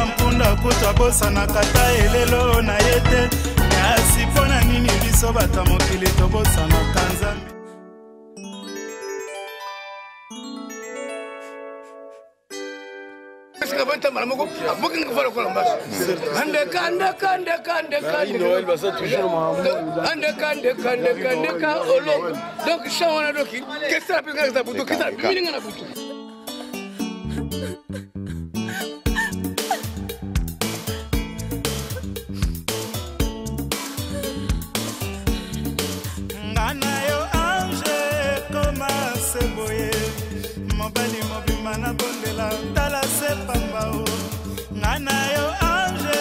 Mpunda kuta bosa na kata elelo na yete nyasi pona nini biso bata mokili to bosa na kanzambi Escavanta malamoko abokin ko fala ko lambas ande kande Noël basa toujours ande kande ka olo donc chawana doki kesa pinga za butu kesa mininga na butu Mobali mobima na bondela tala se pamba o ngana yo ange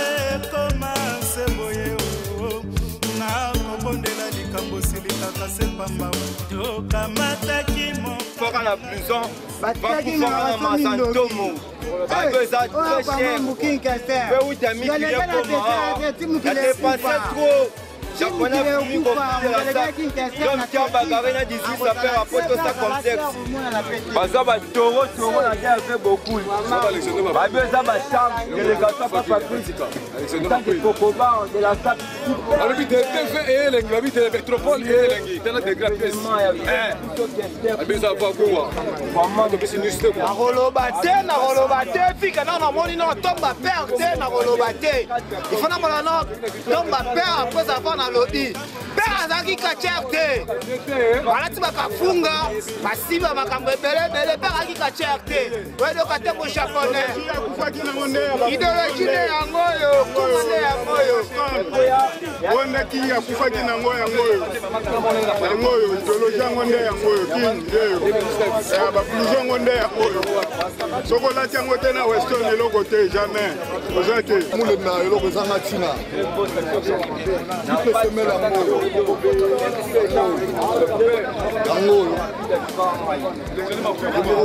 koma se boye o na ko bondela likambo silika se pamba o yo kamata kimo fora la prison va fora na masantomo va que ça très cher mais où t'as mis comment t'as dépensé trop japonais pour lui comprendre ça comme tu as bagarré na 18 ça fait rapport tout ça contexte parce que ba toro la guerre fait beaucoup ba besoin ba chambre délégation pas Patrice ça que Kokoba de la SAP habite TV et lengi habite métropole et lengi tena de grande pièce besoin va quoi vraiment de business quoi roloba te fika na moni na tomba perte na roloba te il faut na mona tomba perte après avoir na lobby père azaki kacherte wala ti bakafunga basiba makambo ebele père azaki kacherte wedo kateko japonais idéologie yango yo komande yango yo wanda ki ya kufaki na ngoya ngoyo idéologie yango nde yango yo kindeyo ya ba plusieurs ngo nde yango yo soko lati yango te na western eloko te jamais ozate mule na eloko zanga tina triple semelle yango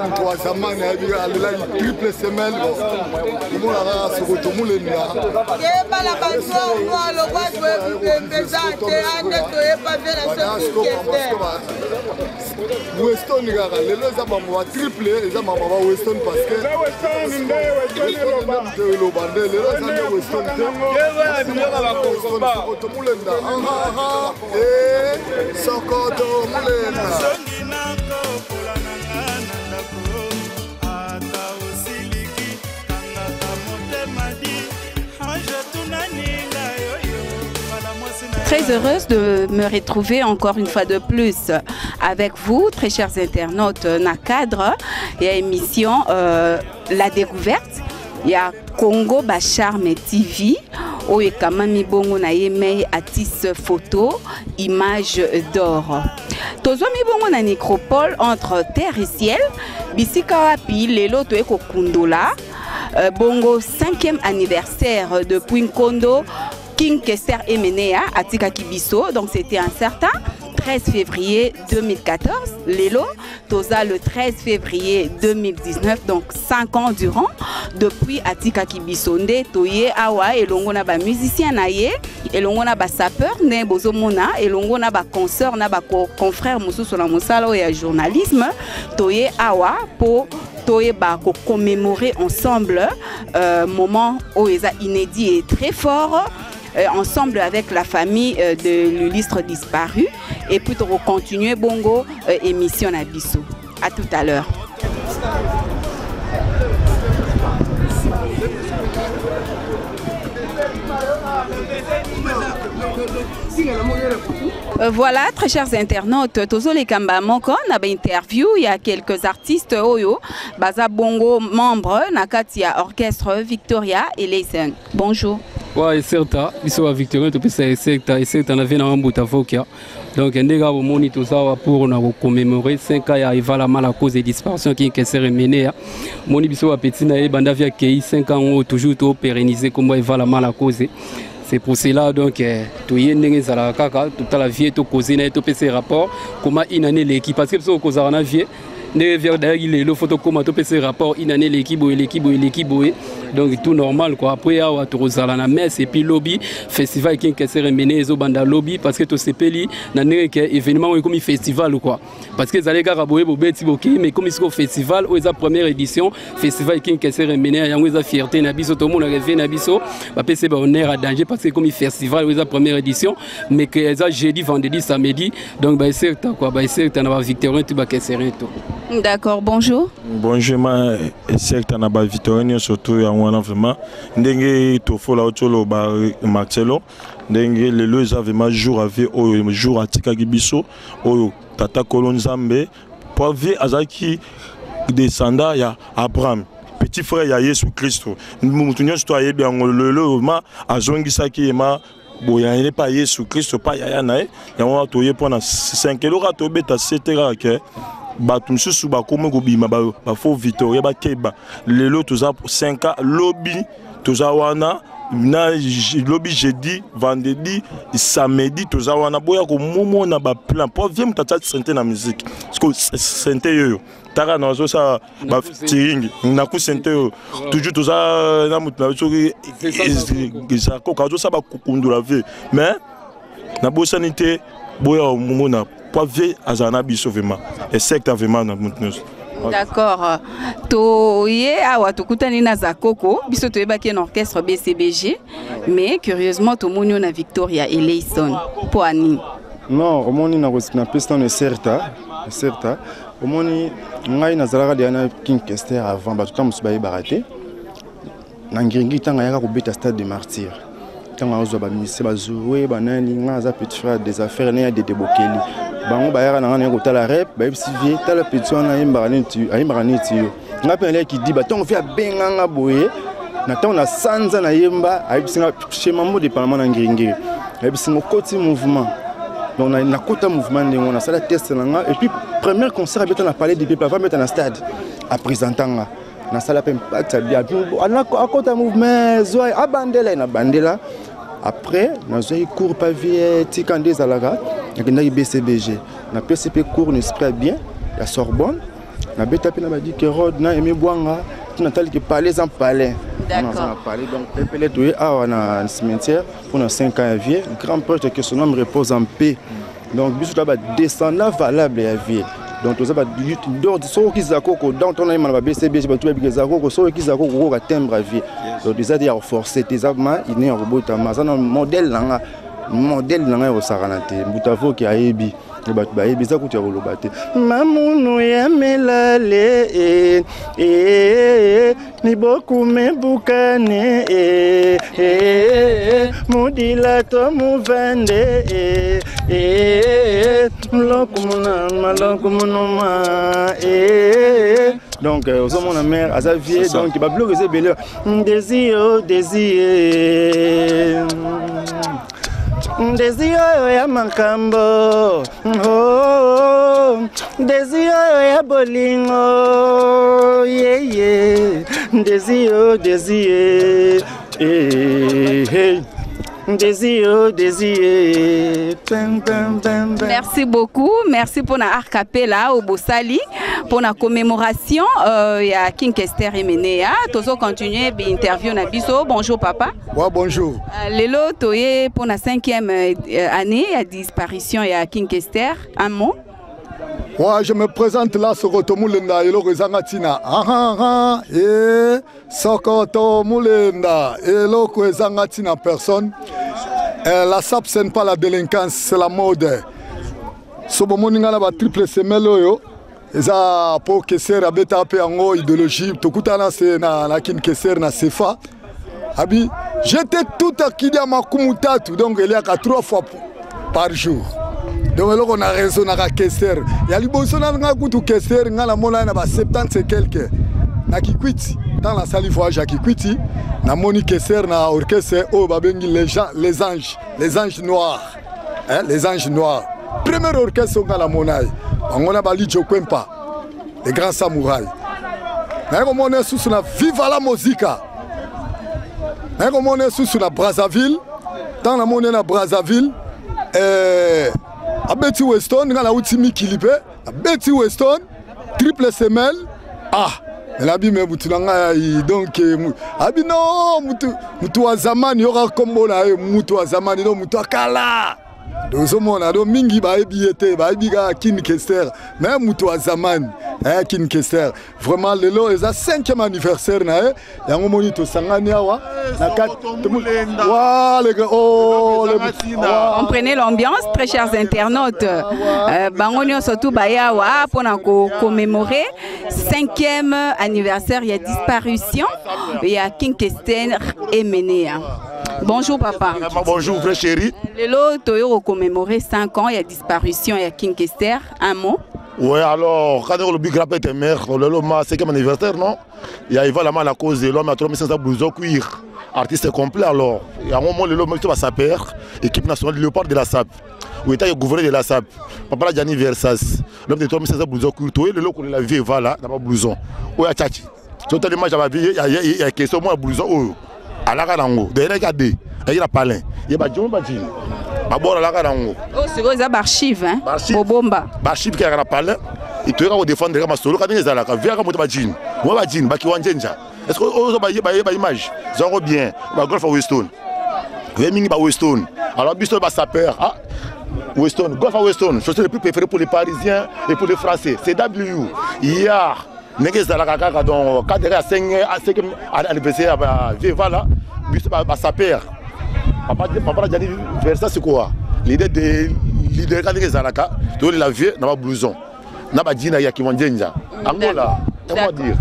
mtu wa zamani alela triple semelle imonaka sokoto mule na yebala bantu ngolo kwatwe mbezate ande toyepa vela Weston kaka lelo eza mambo ba triple eza mambo ba Weston parce que Weston lo bande lelo eza nde Weston te yeba biloko ba kokoba sokoto mulenda sokoto mulenda Très heureuse de me retrouver encore une fois de plus avec vous, très chers internautes, na cadre et émission La Découverte. Il y a Congo Bacharme TV, où il y a Mami Bongo na yemei atis photo, image d'or. Tozo mi bongo na nécropole entre terre et ciel, bisika wapi lelo to eko kundola, bongo 5e anniversaire de Nkondo King Kester Emenea Atika Kibiso, donc c'était un certain 13 février 2014, Lelo, Toza le 13 février 2019, donc 5 ans durant, depuis Atika Kibisonde, Toye Awa, et l'ongona ba musicien naye, et l'ongona ba sapeur, ne bozomona, et l'ongona ba consoeur, na ba confrère Moussou sur la Moussalo et journalisme, Toye Awa, pour Toye ba commémorer ensemble, moment où ils a inédit et très fort. Ensemble avec la famille de l'illustre disparu et puis pour continuer bongo émission à Bissau. À tout à l'heure. Voilà, très chers internautes, Tozo les Kamba Moko, on a interview, il y a quelques artistes Oyo, Baza Bongo, membres, Nakatia Orchestre Victoria et Leisen. Bonjour. Ouais, c'est ça. Bissau Victoria, tu peux c'est on a vu un bout d'avocat. Donc, on a moni tout ça pour commémorer 5 ans à Ivalama la cause des disparitions qui est menée. Moni Bissau petit na bandavia qui 5 ans toujours tout pérenniser comme Ivalama la cause. C'est pour cela donc tout y est toute la vie est causé na tout ces rapports comment une année l'équipe parce que ce cause on a vie d'ailleurs il est le photo comme to PC rapport une année l'équipe donc tout normal quoi. Après à Torozala na messe et puis lobby festival qui est mené au banda lobby parce que to sepeli na que événement comme festival quoi. Parce que zalé garaboé bobeti boki mais comme c'est festival ou la première édition festival qui est mené yango eza fierté na biso to monde rêvé na biso ba PC ba honneur à danger parce que comme festival ou la première édition mais que ça jeudi vendredi samedi donc ba certain quoi ba certain na Victorien tu ba kesseré tout. D'accord, bonjour. Bonjour, ma certain na ba Victorien surtout ya wana vraiment ndenge to fola otolo ba Marcelo ndenge lelo eza vraiment jour avec au jour atika gibiso oyo tata kolonzambe poivé azaki descendant ya Abraham petit frère ya Yesu Christo mutunyo sto ayebi ngololo ma azongisaki ma boya n'est pas Yesu Christo pas ya na ya wana toye pona 5 kilo ka to beta setera ke batum susu ba komo go bima ba fo Victoria ba keba lelo toza 5 ans lobby toza wana na lobby jeudi vendredi samedi toza wana boya ko momo na ba plan pour vient tata santé na musique parce que santé yo taka na zo sa ba tiring na ku santé toujours toza na mutu na soki ça ko ka zo sa ba kukundula ve mais na bo sanité boya momo na pour ver azana biso vraiment et secte vraiment na mutu. D'accord. Toye awa tukutani na zakoko biso toyebaki un orchestre BCBG mais curieusement to monyo na Victoria Eleison po ani. Non, omoni na piste na certa omoni ngai na zalaka de na King Kester avant ba tout musu ba baraté na ngiringi tanga yaka ko beta stade de martyr tanga ozo ba ministre ba jouer ba nani nga za petit frère des affaires na ya de Bokeli bango bayaka na ngana ko tala rep ba ibsivie tala petit na yimbarani tu nga pele ki di ba tongo fi abenga nga boye na tongo na sanza na yemba ayibsinga chema mo de parlement na ngiringi ayibsinga koti mouvement donc na kota mouvement ndengo na sala test na nga et puis premier concert abeta na palais du peuple avant mettre na stade à présentanga na sala pe impact bien ana kota mouvement zo abandela na bandela après na zo cours pavier tikande zalaga na BCBG na PCP cours n'esprit bien la Sorbonne na beta pe na ba di que Rod na Aimé Bwanga na tali que palais en palais. D'accord. Donc pepele to a na cimetière pour 5 ans à vie grand prêtre que son âme repose en paix. Donc biso là ba descendant valable à vie. Donc to za ba dor so ki zakoko dans ton aimé na BCBG ba to ba zakoko so ki zakoko ko timbre à vie. Donc déjà dia forcer tes amants il n'est en robota mazana modèle nanga au saranate butavo ki ayebi bat ba yebi za ku tia rolobate mamunu ya melale ni boku mebukane mudila to muvande lokumunoma donc aux mon mère à Xavier donc il va bloquer beleur désir Desio ya makambo, oh, desio ya bolingo, yeah yeah, desio, hey. Merci beaucoup, merci pour la arcapella au Bossali, pour la commémoration ya King Kester Emenea. Tozo continuer l'interview na biso. Bonjour papa. Ouais, bonjour. Lelo toye pour la 5e année à disparition ya King Kester. Un mot. Ouais, je me présente là sur Otomulenda et Lorezangatina. Et Sokoto Mulenda et Lorezangatina personne. La SAP ce n'est pas la délinquance, c'est la mode. Sobomoninga na ba triple semelo eza po keser abeta pe ngo idéologie tokutana se na kin keser na sefa. Abi, j'étais tout akidi makumutatu donc il y a 3 fois par jour. Donc là on a raison na keser. Ya liboso na nga kutu keser nga la mona na ba 70 et quelques. Na kikwiti dans la salle voyage à kikwiti na moni keser na orchestre o babengi les anges noirs. Hein, les anges noirs. Premier orchestre nga la mona. On a bali Jokwempa. Les grands samouraïs. Na ko mona sous na viva la musica. Na ko mona sous na Brazzaville. Dans la mona na Brazzaville à Betty Weston, dans la Outimi Kilipe, à Betty Weston, triple semelle. Ah, nabi me butulanga donc abi non mutu wa zamani yoka kombo na mutu wa zamani no mutu akala. Dozomona do mingi ba ebiete ba ebiga King Kester mais mutu wa zamani King Kester vraiment lelo eza 5e anniversaire na yango moni to sangani awa na on prenait l'ambiance très chers internautes bangonio surtout bayawa pour commémorer 5e anniversaire il y a disparition il y a King Kester et Menea. Bonjour papa. Bonjour frère chéri. Lelo toyo commémorer 5 ans il y a disparition il y a King Kester, un mot. Oui, alors, quand on a le big rap était mère, le 5e anniversaire, non? Il y a Eva Lama à la cause de l'homme, à 3500 blouson cuir. Artiste complet, alors. Il y a un moment, le homme va saper, équipe nationale de Léopard de la SAP. Où était le gouverneur de la SAP. Papa Gianni Versas. L'homme de 3500 blouson cuir, tout le lot qu'on a vu Eva là, dans ma blouson. Où est Tchachi? Totalement, j'avais vu, il y a question, moi, blouson, à la Garango. D'ailleurs, regardez, il y a palin. Il y a Badjon Badjin. Oh, c'est quoi ça, archive, hein? Bobomba. Archive qui a parlé. Il te regarde défendre ma solo quand il est là. Viens à mon badjin. Moi badjin, baki wanjenja. Est-ce que on va y image? Zéro bien. Ma golf à Weston. Reming à Weston. Alors Biston va saper. Ah, Weston, golf à Weston. Je suis le plus préféré pour les Parisiens et pour les Français. C'est W. Hier, n'est-ce pas donc 4 à 5 anniversaire à Vivala. Biston va saper. Papa Gianni Versas c'est quoi? L'idée de leader quand les Zalaka, de la vie dans ma blouson. Na ba dina ya kiwanjenja. Angola, comment dire?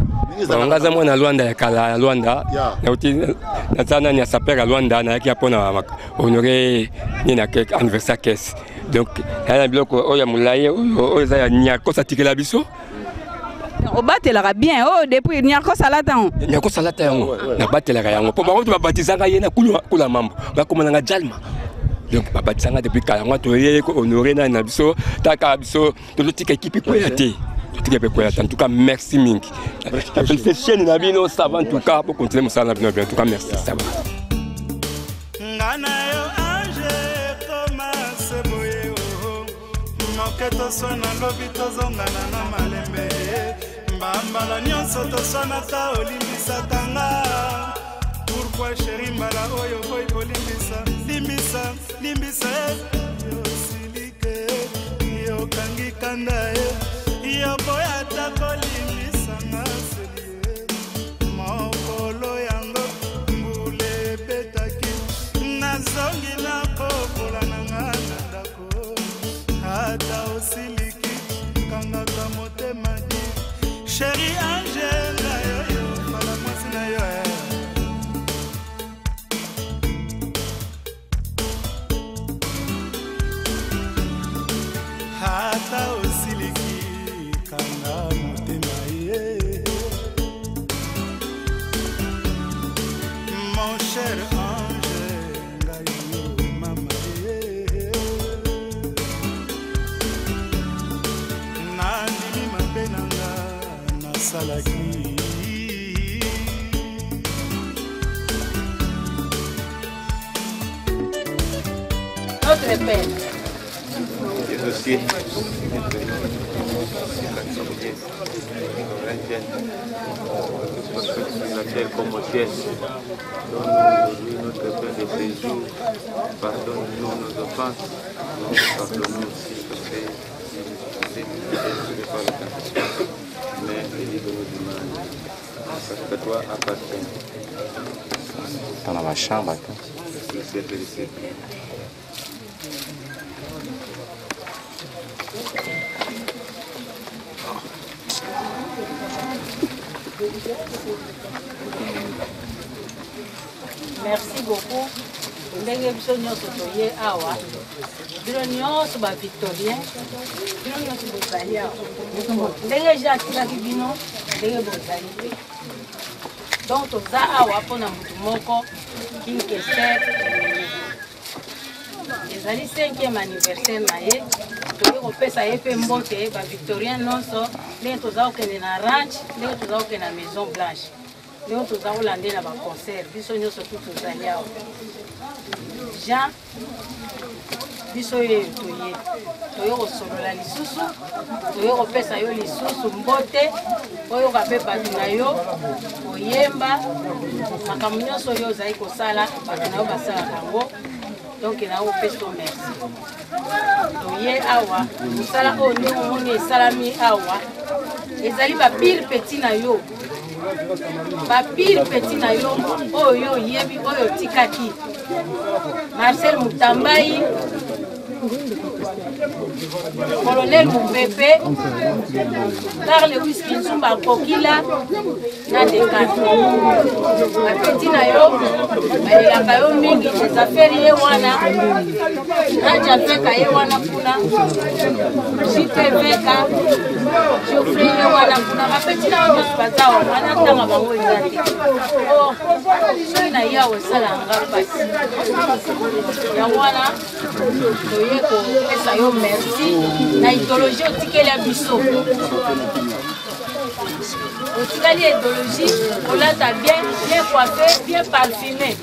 Ngaza mwana Luanda ya kala Luanda. Na uti na sana ni sapera Luanda na yaki apona honorer ni na anniversaire caisse. Donc elle biloko oya mulaye oyo za ya nyako satikela biso. On battelera bien oh depuis nyako salata on. Nyako salata yango na battelera yango. Po bango ba batizanga yena kula mambo. Ba komana nga jalma. Donc ba batizanga depuis kala ngo to ye ko honorer na biso taka biso to lotika équipe ko yate. En tout cas, merci Mink. Cette chaîne n'a bien au savant en tout cas pour continuer mon salaire. En tout cas, merci. Ça va. Pourquoi chérie mbala oyo boy bolimbisa limbisa limbisa yo silike yo kangi kanda yo boya takolimbisa ngaselie mokolo yango mbule betaki nazongi nakokola nanga na ndako ata osiliki kangaka motema di chéri angela yoyo mala mwasi na yo hata osiliki kanga motema ye mon cher ange ngai yo mama ye nandimi mabe nanga nasalaki notre peine. Les dossiers. Comme pièce. Donne-nous notre pain de séjour. Pardonne-nous nos offenses. Pardonne-nous aussi parce que nous ne pas le temps. Mais délivre-nous du mal. Parce que toi appartiens. Dans ma chambre. Le siècle des siècles. Merci beaucoup. Ndenge biso nyonso toye awa bino nyonso bavictorien bino nyonso bozali awa ndenge je atikaki bino ndenge bozali te donc toza awa mpona motu moko King Kester ezali 5e anniversaire na ye toye kopesa ye mpe mbote bavictorien nyonso ndenge toza kokende na ranch ndenge toza kokende na Maison Blanche Nous avons landé dans le concert. Nous sommes surtout tous allés. Jean, nous sommes toyo kosolola lisusu toyo kopesa yo lisusu mbote oyo kape bato na yo koyemba makambo nyonso oyo ozali kosala bato na yo basalaka yango donc na opesa merci toye awa mosala oyo ndenge omoni esalami awa ezali bapile petit na yo bapile petit na yo oyo oyebi oyo otikaki Marcel Mutambai Colonel Moupepe, Carl Whisky Nzumba Kokila, na Dekano. Ma petit na yo, balelaka yo mingi, les affaires ye wana, na Jafeka ye wana kuna, JTVK, Geoffrey ye wana kuna, ma petit na yo baza wana tanga bango ezate. Oh, soki na ya osala nga pasi. Ya wana, toye ko yo merci na idéologie otikeli ya biso otikali idéologie olata bien coiffé bien parfumé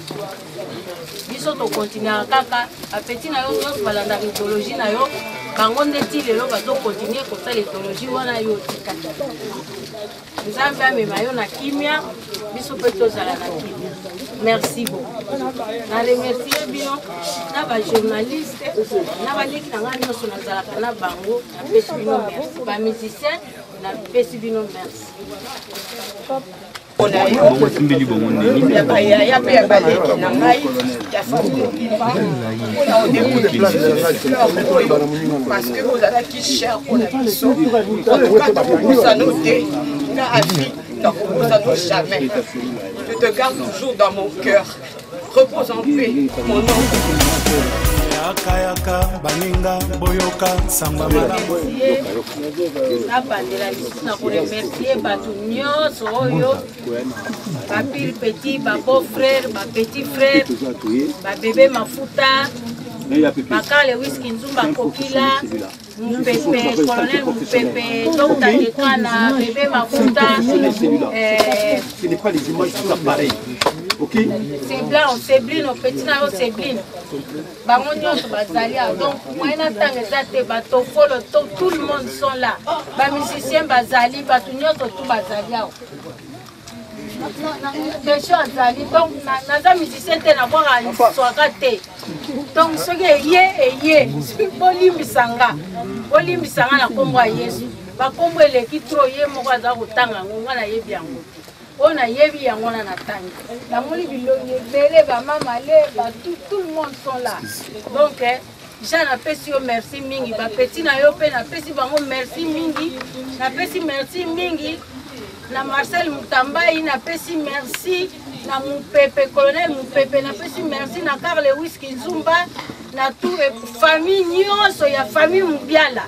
biso tokontinuaka kaka apeti na yo nyonso balandaka idéologie na yo bango ndeti lelo bazokontinue kosala idéologie wana yo otikali nzambe amema yo na kimia biso mpe tozala na kimia merci beaucoup na remercie bino na bajournaliste na baleki na ngai nyonso nazalaka na bango napesi bino merci bamusicien napesi bino merci ya mpe ya baleki na ngai ya famille parce que ozalaki cher mpona biso otuka tokobosano te na afi tokobosano jamais. Je te garde toujours dans mon cœur. Repose en paix, mon nom. Yaka baninga boyoka samba malamu. Na bandela lisusu na koremercier bato nyonso oyo bapile petit babo frère bapetit frère babebe mafuta bakale Whisky Nzumba Kokila Moupepe, colonel Moupepe, Dr. Dekana, bébé Mafuta. Ce n'est pas les images qui sont pareilles. Ok? C'est blanc, c'est blin, au petit naro, c'est blin. Bango nyonso bazali donc moi na tanga zate bato folo tout le monde sont là. Ba musicien bazali, bato nyonso tout bazali. Question azali donc naza musicien te na voir soaka te. Donc ce qui est bolimbisanga na kombo ya Yesu. Ba kombo eleki tro ye moko aza kotanga ngo na yebi yango. On a yebi yango na tangi. La moli bilongi bele ba mama le ba tout le monde sont là. Donc Jean apesi yo merci mingi ba petit na yo pe na pesi bango merci mingi. Na pesi merci mingi. Na Marcel Mutambai na pesi merci. Na Moupepe, colonel Moupepe, na pesi merci na Carl Whisky Nzumba, na tout famille nyonso ya famille Mubiala.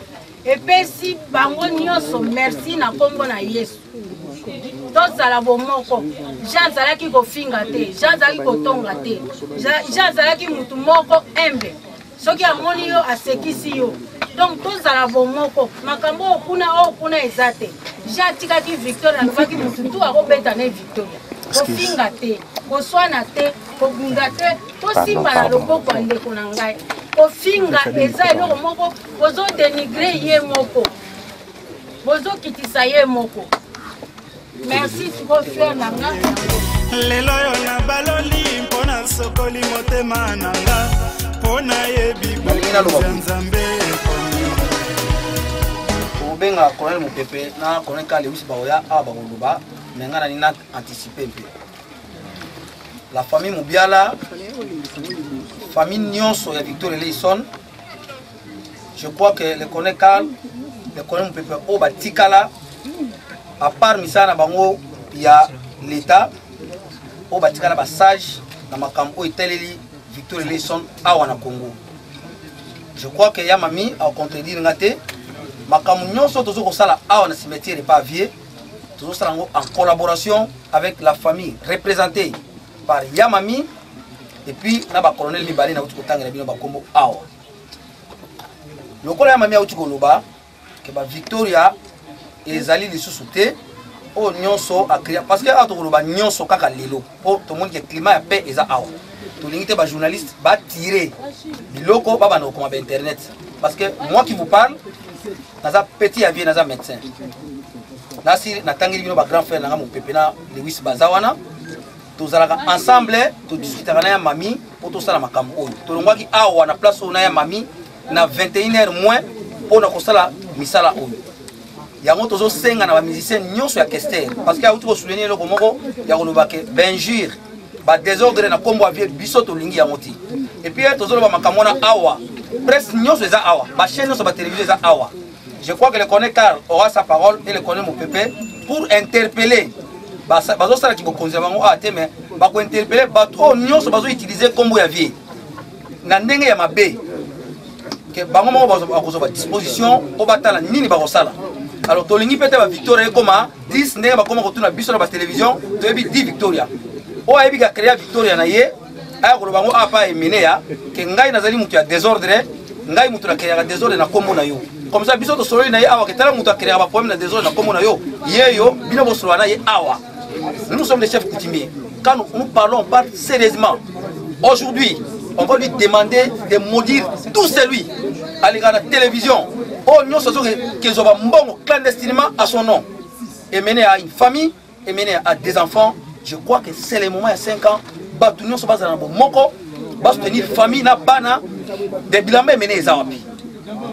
Et pesi bango nyonso merci na kombo na Yesu. Tozala bomoko. Jean zalaki kofinga te, Jean zalaki kotonga te. Jean zalaki mutu moko embe. Soki amoni yo asekisi yo. Donc tozala bomoko. Makambo okuna ezate. Jean tikaki Victoria alobaki mutu tu akobeta na Victoria. Kofinga te, koswana te, kobunda te, kosimba na loboko ya ndeko na ngai. Kofinga eza eloko moko, bozo dénigrer ye moko. Bozo kitisa ye moko. Merci trop frère na nga. Lelo yo na baloli mpona sokoli motema na nga. Pona yebi Nzambe. Obenga colonel Moupepe na colonel Carl Whisky baoya abakoluba. Menga nina anticiper. La famille Mubiala, famille Nyonso et Victor Eleison, je crois que le colonel Carl, le colonel Moupepe Oba Tikala, à part Misana Bango, il y a l'État, Oba Tikala Bassage, dans ma campo et Teleli, Victor Eleison, Awana Congo. Je crois que Yamami a contredit Ngate, ma campo Nyonso, tout ce que ça là, Awana cimetière et pas vieux. Tout ça en collaboration avec la famille représentée par Yamami et puis le colonel Mibali na utukotanga na bino bakombo awa. Le colonel Yamami a utukoloba que ba Victoria ezali lisusu te o nyonso a créer parce que ato ko ba nyonso kaka lelo po to monde que climat ya paix eza awa to lingite ba journaliste ba tirer biloko ba bana ko ma internet parce que moi qui vous parle naza petit avier naza médecin nasi natangi bino ba grand frère nanga mon pepena Lewis Bazawana tozalaka ensemble to discutera na ya mami po to sala makambo oyo to longwaki awa na place ona ya mami na 21h moins pour na kosala misala oyo yango tozo senga na ba musicien nyonso ya Kester parce que a uti ko souligner loko moko ya koloba ke benjir ba désordre na kombo avier biso to lingi yango ti et puis tozo ba makambo na awa presse nyonso eza awa ba chaîne nyonso ba télévision eza awa. Je crois que le connaît Carl aura sa parole et le connaît mon pépé pour interpeller bazo sala ki bokonzi bango ate mais ba ko interpeller bato nyonso bazo utiliser kombo ya vie na ndenge ya mabe que bango mo bazo ba disposition o batala nini ba kosala alors tolingi pete ba Victoria koma 10 ndenge ba koma ko tuna biso na ba télévision to ebi 10 Victoria o ebi ka créer Victoria na ye aya ko bango apa emene ya que ngai nazali mutu ya désordre ngai mutu na créer désordre na kombo na yo comme ça biso to solo na ye awa que tala mutu a créer ba problème na désordre na kombo na yo yeyo bino bo solo na ye awa. Nous sommes des chefs coutumiers. Quand nous parlons, on parle sérieusement. Aujourd'hui, on va lui demander de maudire tout celui à l'égard de la télévision. Oh, nous sommes qu'ils ont un bon clandestinement à son nom. Et mené à une famille, et mené à des enfants. Je crois que c'est le moment, il y a 5 ans, nous sommes dans un bon moko, tenir famille, na bana, des bilans mené les awapi.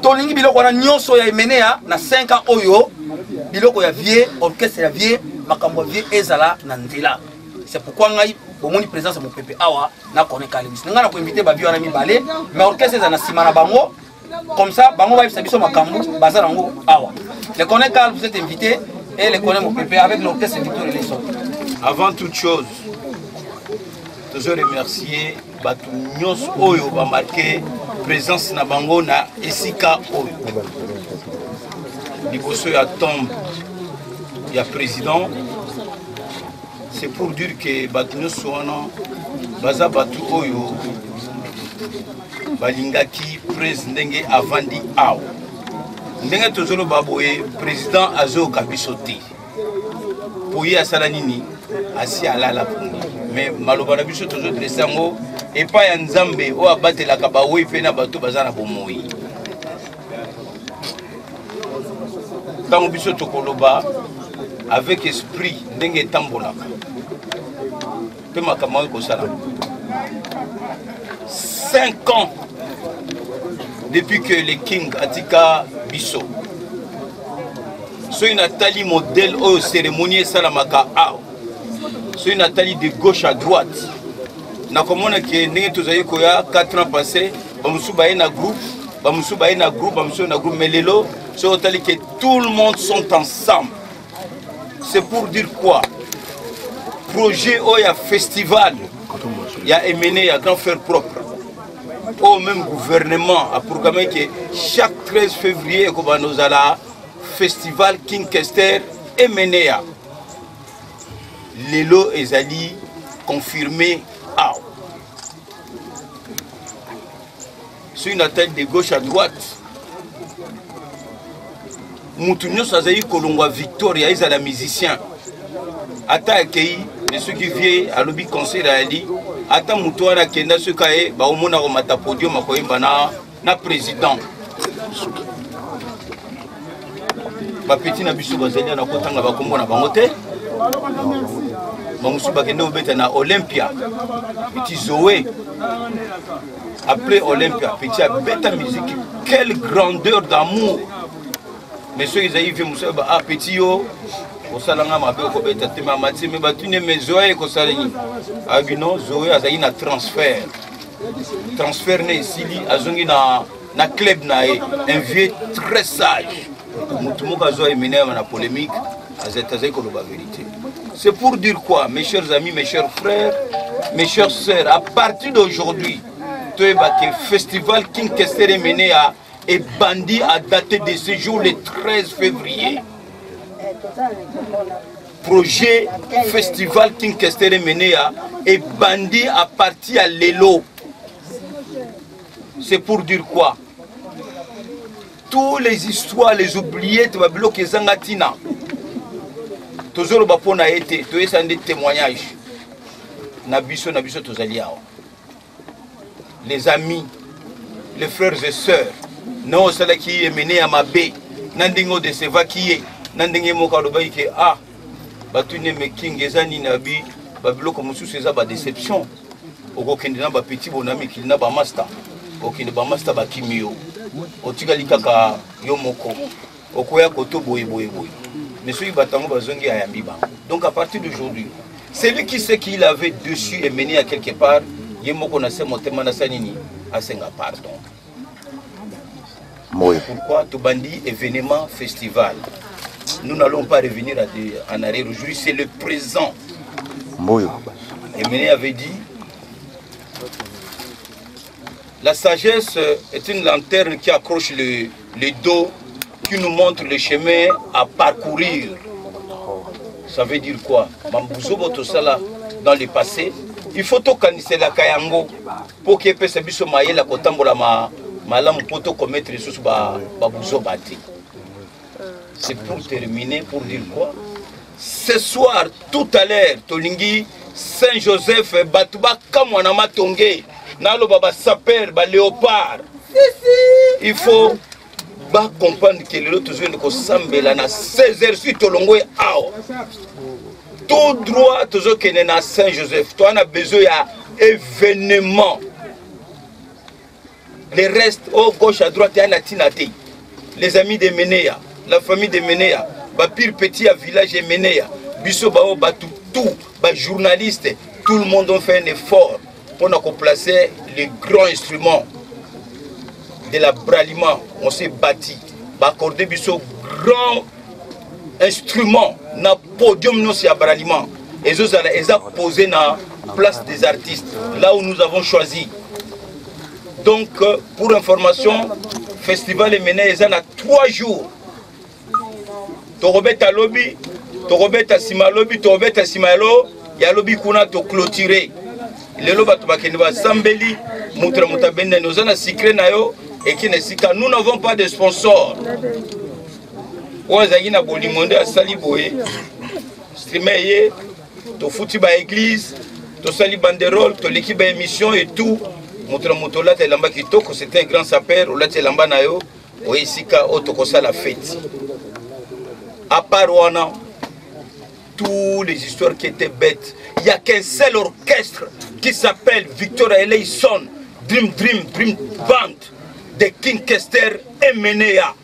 Tolingi biloko na nyonso ya mené à 5 ans oyo, biloko ya vie, orchestre ya vie. Makambo vie ezala na nzela. C'est pourquoi ngai au moni présence mon pépé awa na connaît Lewis. Nga na ko inviter ba bio na mi balé, mais orchestre za na simana bango. Comme ça bango va biso makambo bazala ngo awa. Le connaît Carl, vous êtes invité et le connaît mon pépé avec l'orchestre Victor Leso. Avant toute chose, je veux remercier batu nyos oyo ba marqué présence na bango na esika oyo. Liboso ya tombe il y a président, c'est pour dire que Batino Soana, Baza Batu Oyo, Balingaki, président Avandi Ao. Ndenge Tozolo Baboye, président Azo Kabisote. Pouye à Salanini, assis à la mais Malobana Biso Tozo Dresango, et pas un Nzambe, ou abattre la Kabaoui, Pena Batu Bazana Bomoui. Tant Biso Tokoloba, avec esprit ndenge tambola pe makamwa ko sala 5 ans depuis que le king atika biso so une Nathalie modèle au cérémonie salamaka a so une Nathalie de gauche à droite na komona ke ndenge tozayi ko ya 4 ans passé bamusuba na groupe bamusuba na groupe bamusuba na groupe melelo so tali que tout le monde sont ensemble. C'est pour dire quoi? Projet où il y a festival, il y a émené, il y a grand faire propre. Au même gouvernement a programmé que chaque 13 février, nous allons festival King Kester émené. Les lots et ali confirmés. C'est une attaque de gauche à droite. Moutounio Sazaï Kolongwa Victoria, ils sont des musiciens. Ata accueilli, de ceux qui viennent à l'objet conseil à Ali, Ata Moutouana Kenda, ceux qui sont au monde à Mata Podium, na président. Ba petit na biso bazali na kotanga ba kombo na bango te. Ba musu ba kende obeta na Olympia. Petit Zoé. Après Olympia, petit a beta musique. Quelle grandeur d'amour. Mais ceux qui ont fait Moussa, ah petit yo, au salanga ma belle cobeta, tu m'as maté, mais tu n'es mes oeils qu'au salini. Ah bino, Zoé a eu un transfert. Transfert né ici, a zongi na club na un vieux très sage. Moutoumouka Zoé mené à la polémique, à cette vérité. C'est pour dire quoi, mes chers amis, mes chers frères, mes chères sœurs, à partir d'aujourd'hui, tu es battu festival King Kester est mené à et bandit a daté de ce jour le 13 février. Projet festival King Kester mené et bandit a parti à l'élo. C'est pour dire quoi? Toutes les histoires, les oubliés, tu vas bloquer Zangatina. tozolo bapona été toyesa des témoignages na biso tozali awa les amis les frères et sœurs non sala qui est mené à mabe nandingo de seva qui est nandinge moka lobai ke ah batune making ezani nabi babiloko mususu eza ba déception okokende na ba petit bonami ki na ba master okende ba master ba kimio otikali kaka yo moko okoya koto boye monsieur batango bazongi ayambi ba. Donc à partir d'aujourd'hui c'est lui qui sait qu'il avait dessus et mené à quelque part yemoko na se motema na sanini asenga pardon. Pourquoi Tobandi événement festival? Nous n'allons pas revenir en arrière aujourd'hui, c'est le présent. Et Méné avait dit, la sagesse est une lanterne qui accroche le dos, qui nous montre le chemin à parcourir. Ça veut dire quoi? Dans le passé, il faut tout canaliser la Kayango pour qu'il puisse se mailler la kotambola malam poto commettre les choses babuzo bati. C'est pour terminer, pour dire quoi? Ce soir, tout à l'heure, Tolingi, Saint-Joseph, Batouba, Kamwanama Tongé, Nalo Baba Saper, Léopard. Il faut comprendre que les autres zones de Sambela na 16h suite au longo et tout droit, toujours qu'il est à Saint-Joseph. Toi, on a besoin d'événements. Les restes, au gauche, à droite, il y a Natinati. Les amis de Ménéa, la famille de Ménéa, Pire Petit à village de Ménéa, Bisso Bao Batou, tout, journalistes, tout le monde a fait un effort pour nous placer les grands instruments de la braliment. On s'est bâti, accorder Bisso grand instrument, na podium nous c'est à braliment. Et ils ont posé na place des artistes, là où nous avons choisi. Donc, pour information, festival est mené il y a 3 jours. Torobet à lobby, Torobet à Simalobi, Torobet à Simalo, il y a lobby qu'on a clôturé. Le lobby à Sambeli, Moutra Moutabende, nous avons secret nayo et qui n'est nous n'avons pas de sponsors. Ouazagina Bolimonde à Saliboé, Streamer, to foutu ba église, to sali banderole, to l'équipe émission et tout. C'était un grand sapeur, la fête. À part Wana, toutes les histoires qui étaient bêtes, il n'y a qu'un seul orchestre qui s'appelle Victor Eleison, Dream Band de King Kester et Menea.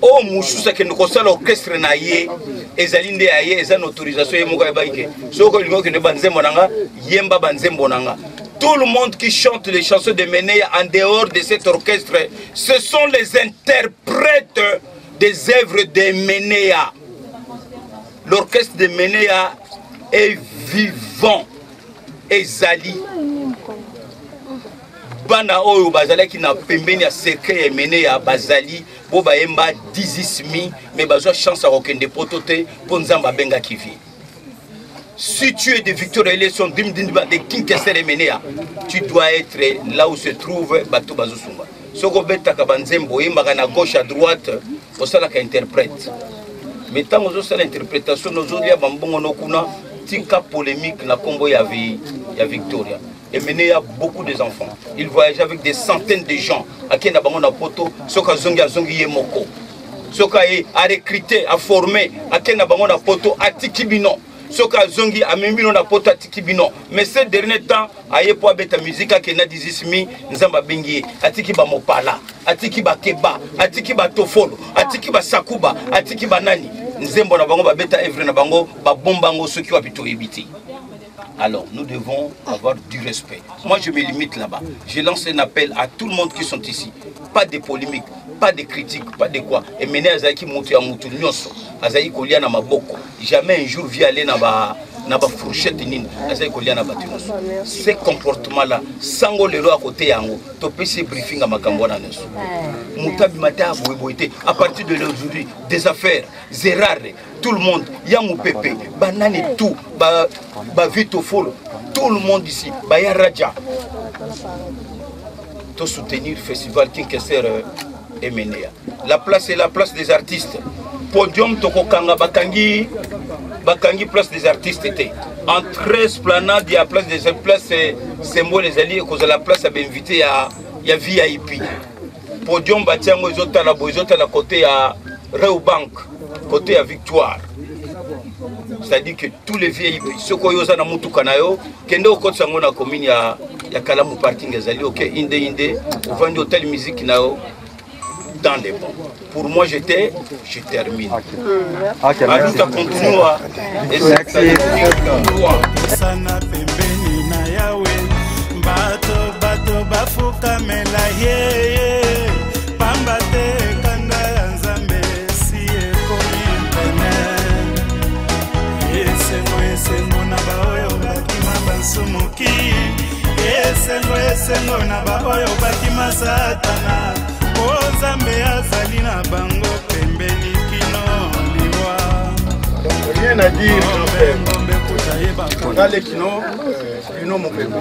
Oh, Moussousa qui nous concerne l'orchestre naïe, et Zalinde aïe, et une autorisation, et Moukaïbaïke. Ce que nous avons Banzembonanga, Yemba Banzembonanga. Tout le monde qui chante les chansons de Ménéa en dehors de cet orchestre, ce sont les interprètes des œuvres de Ménéa. L'orchestre de Ménéa est vivant. Et Zali. Bana oyo bazali qui n'a pembeni a secret Ménéa Bazali, boba emba 10 mais bazo chance à okende potote pour nzamba benga kivi. Si tu es de Victor Eleison, de King Kester et Ménéa, tu dois être là où se trouve Batou Bazosumba. Si tu es à gauche, à droite, tu es interprète. Mais tant que tu as l'interprétation, nous avons une polémique na combo ya Victoria. Et Ménéa a beaucoup d'enfants. Il voyage avec des centaines de gens. À qui on a poto, soka zongi zongi moko. Soka a recruté, a formé, à qui on a poto, a tikibino. Soka zongi a même na poto a tikibino. Mais ces derniers temps, aye po abeta musique qui na dizismi nzamba bengi, atiki ba mopala, atiki ba keba, atiki ba tofolo, atiki ba sakuba, atiki ba nani. Nzembo na bango ba beta evre na bango ba bombango ceux qui habitent ebiti. Alors, nous devons avoir du respect. Moi, je me limite là-bas. Je lance un appel à tout le monde qui sont ici. Pas de polémiques, pas de critiques, pas de quoi. Et mener à Zaki Moutou à Moutou Nyonso, à Zaki Kolia na Maboko. Jamais un jour vu aller na ba fourchette nini, à Zaki Kolia na Batinoso. Ces comportements-là, sango le à côté yango, topé ces briefings à Makambona Neso. Moutabi Mata Bouéboïté, à partir de l'aujourd'hui, des affaires, Zérare, tout le monde, Yamou Pepe, Banane tout, Vito Folo, tout le monde ici, Baya Raja. Tout soutenir le festival King Kester et Ménéa. La place est la place des artistes. Podium Toko Kanga Bakangi, bakangi place des artistes était en 13 esplanades il y a place des places symbole les alliés cause la place a invité ya VIP podium batiango ezotala la côté à Réubank côté à Victoire. C'est-à-dire que tous les VIP ceux qui ont na mutuka na yo kende okotsa ngona commune ya Kalamu parking ezali OK inde vendre hôtel musique na yo dans les bons. Pour moi je termine. OK. Merci. Continue. Sana pembeni na yawe bato bafukamela ye pamba te kanda ya nzambe si ekomi mpene esengo na baoyo bakima bansumuki esengo na baoyo bakima satana o nzambe azali na bango pembeni kino liwa rien à dire ngale kino kino mopepe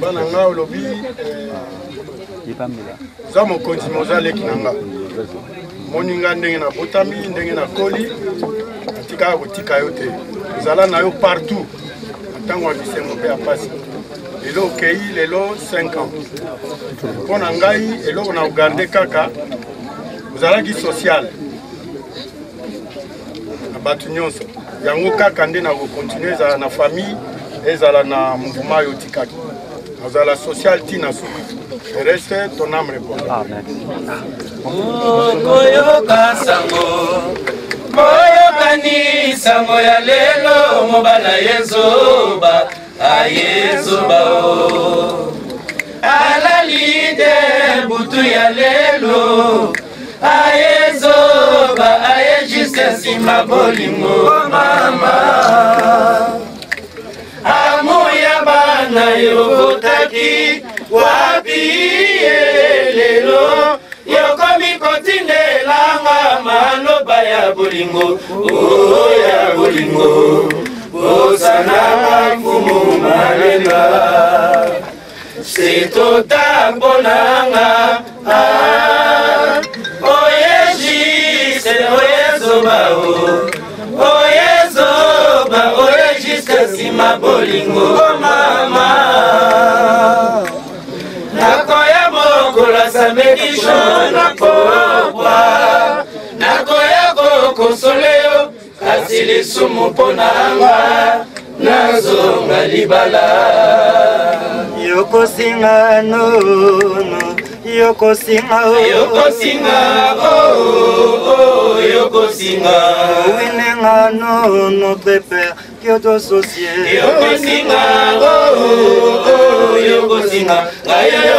bana nga olobi za mokonzi mozaleki na nga moni nga ndenge na botami ndenge na koli atikaka kotika yo te ezala na yo partout ntango ya bisengo mpe ya pasi lelo okei lelo 5 ans mpo na ngai eloko na kogarde kaka ozalaki social na bato nyonso yango kaka nde na kokontinue ezala na famille ezala na mouvement oyo otikaki ozala social tina suka reste ton âme répond. Koyoka sango koyokani sango ya lelo mobala yezoba ayezoba o alalide butu ya lelo ayezoba aye jusqu'à sima bolingo mama amoya bana yobotaki wapi lelo yokomi kotindelanga maloba ya bolingo o ya bolingo osana mfumu malenga setota bonanga oyejise oyezoba oyezoba oyejise sima bolingo mama nakoya mokola samedisho nakokwa nakoya kokonsoleo kasi lisumu mponanga nazonga libala yokosinga nono yokosinga yokosinga yokosinga winenga nono pepe kyoto sosie yokosinga yokosinga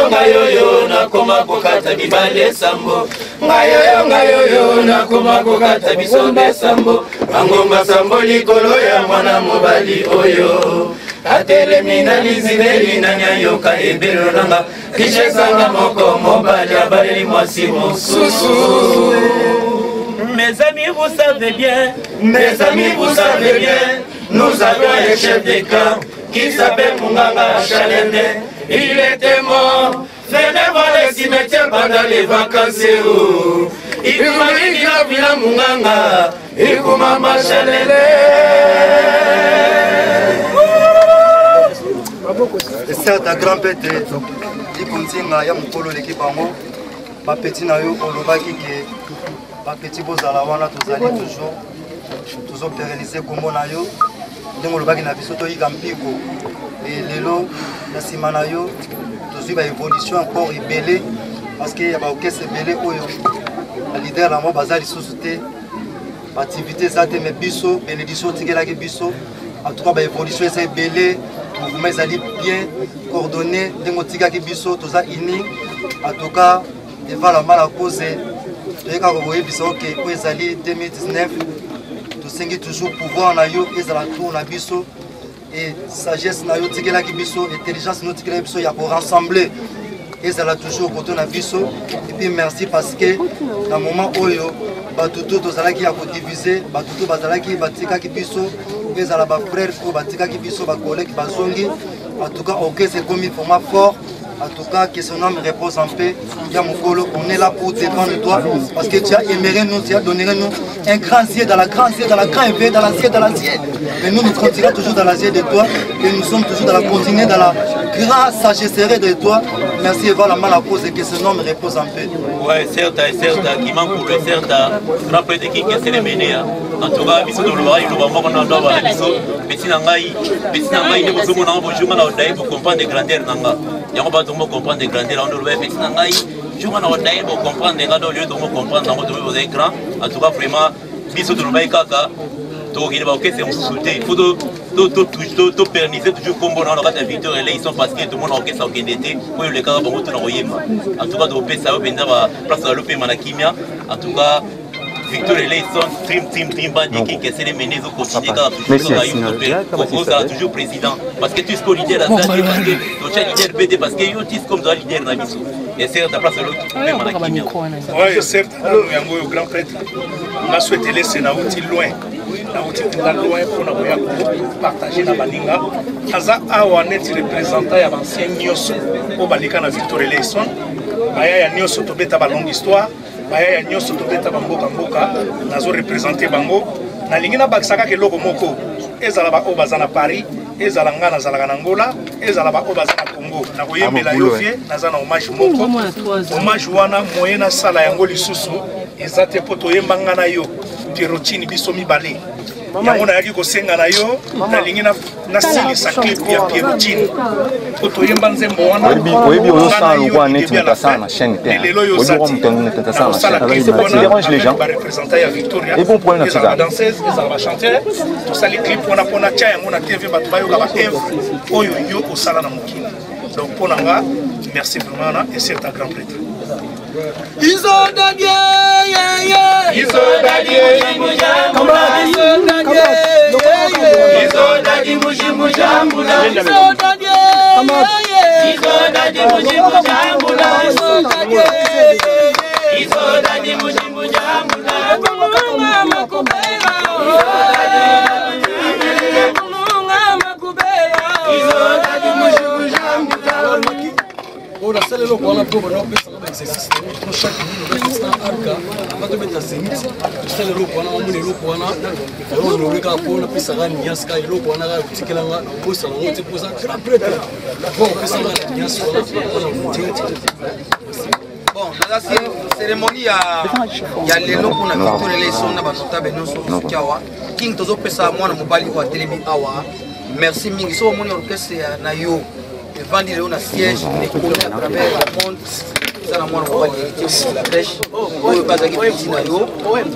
ngayoyo nakoma kokata bibale sambo ngayoyo nakoma kokata bisombe sambo angomba sambo likolo ya mwana mobali oyo atelemi na lizibeli na nyayoka ebelo nanga kishesanga moko mobali abaleli mwasi mosusu. Mes amis, vous savez bien, mes amis, vous savez bien, nous avions un chef de camp qui s'appelle Munganga Chalende. Il était mort, venez voir les cimetières pendant les vacances. Il m'a dit qu'il a vu la Munganga, il m'a Chalende. C'est un grand pète, il continue à y avoir l'équipe en haut. Ma petite naïo, on le va kicker. Ma petite bozala wana tozali toujours pérenniser comme nayo. Donc le va qui n'a pas sauté Gampiko. Et lelo, la sima nayo, toujours une évolution encore ébélée parce qu'il y a pas aucun ébélé oyo. Le leader la moi bazali sous-souté. Activité ça te met biso, bénédiction tigela ki biso. En tout cas, bah évolution c'est ébélé. Mouvement allez bien coordonné, démotiga qui biso, tout ça ini. En tout cas, devant la mal à cause. Et quand vous voyez que pour les alliés 2019, tout ce qui est toujours pouvoir na yo, ils ont tour na biso et sagesse na yo tigela ki biso, intelligence no tigela biso ya pour rassembler. Ils ont toujours côté na biso et puis merci parce que dans le moment où yo batutu tozala ki ya ko diviser, batutu bazala ki batika ki biso, ils ont ba frère ko batika ki biso ba collègue bazongi. En tout cas, OK, c'est comme un format fort En tout cas, que son âme repose en paix. Yamokolo, on est là pour défendre toi parce que tu as aimé nous, tu as donné nous un grand ciel dans la grande ciel, dans la grande épée, dans la ciel, dans la ciel. Mais nous continuerons toujours dans la ciel de toi et nous sommes toujours dans la continuité, dans la grande sagesse de toi. Merci et voilà la cause et que son âme repose en paix. Ouais, certes, qui manque pour le certes, grand prêtre qui s'est mené. En tout cas, bisous dans le bail, nous vamos dans le bail, bisous. Petit nangai, ne vous souvenez pas, bonjour, on a d'ailleurs pour comprendre des grandeurs nanga. Il y a pas de mots comprendre des grandeurs, on doit petit nangai. Je m'en ai d'ailleurs pour comprendre des grandeurs, lieu de mots comprendre dans votre écran. En tout cas, vraiment, bisous dans le bail, kaka. Donc il va ok, c'est un soutien. Il faut tout perniser toujours comme on a la victoire et là ils sont parce que tout le monde a ok ça ok d'été. Pour les cas, on va tout envoyer. En tout cas, de paix ça va venir à place à l'opé manakimia. En tout cas. Victor et Leison, Trim Bandi qui essaie de mener au quotidien quand toujours président. Parce que tu es leader à ça, parce que tu es leader BD, parce que tu es comme toi leader dans Bissou. Et c'est ta place à l'autre. Oui, c'est un grand prêtre. On a souhaité laisser Naouti loin. Naouti loin pour partager la baninga. Aza Awanet représentant à l'ancien Nyoso au Balika na Victor et Leison. Baya Nyoso Tobeta ba longue histoire. Baya Nyoso Tobeta Bamboka Mboka. Nazo représenté Bango. Na lingina bakisaka ke loko moko. Ezala ba obazana Paris. Ezala ngana zala Angola. Ezala ba obazana Congo. Na koyembela yofie. Nazana hommage moko. Hommage wana moyena sala yango lisusu. Ezate poto yemba na yo. Pirotini biso mibale. Yango na yaki kosenga na yo. Na lingina na sili sa clip ya Pirotini. Poto yemba nzembo wana. Oyebi oyo sa lwa neti mutasa na chaîne te. Oyebi oyo mutengu mutasa na chaîne. Ça dérange les gens. Et bon problème na ça. Danseuse, ezala chanteur. Tout ça les clips wana pona tia yango na TV batu bayoka ba œuvre oyo yo osala na mokili. Donc pona nga merci vraiment et c'est un grand prêtre. Iso dadie Iso dadie mujambu Iso dadie Iso dadie mujambu Iso dadie Iso dadie mujambu Iso dadie Iso dadie mujambu mama kubela mama kubela Iso dadie mujambu on a celle là pour la probe on peut ça exercice pour chaque niveau de arca avant de mettre zénith celle là pour on est là pour on le regarde pour la piste à nias kai là pour on a tikela nga pour ça on te pose un prêtre bon on peut ça la nias bon dans la cérémonie il y a les locaux na victoire élection na banotable non kiawa king tozo pesa mwana mobali wa telebi awa merci mingi so moni orchestre na yo vendre un siège décollé à travers le monde. Ça n'a moins de la crèche. On pas à petit nayo.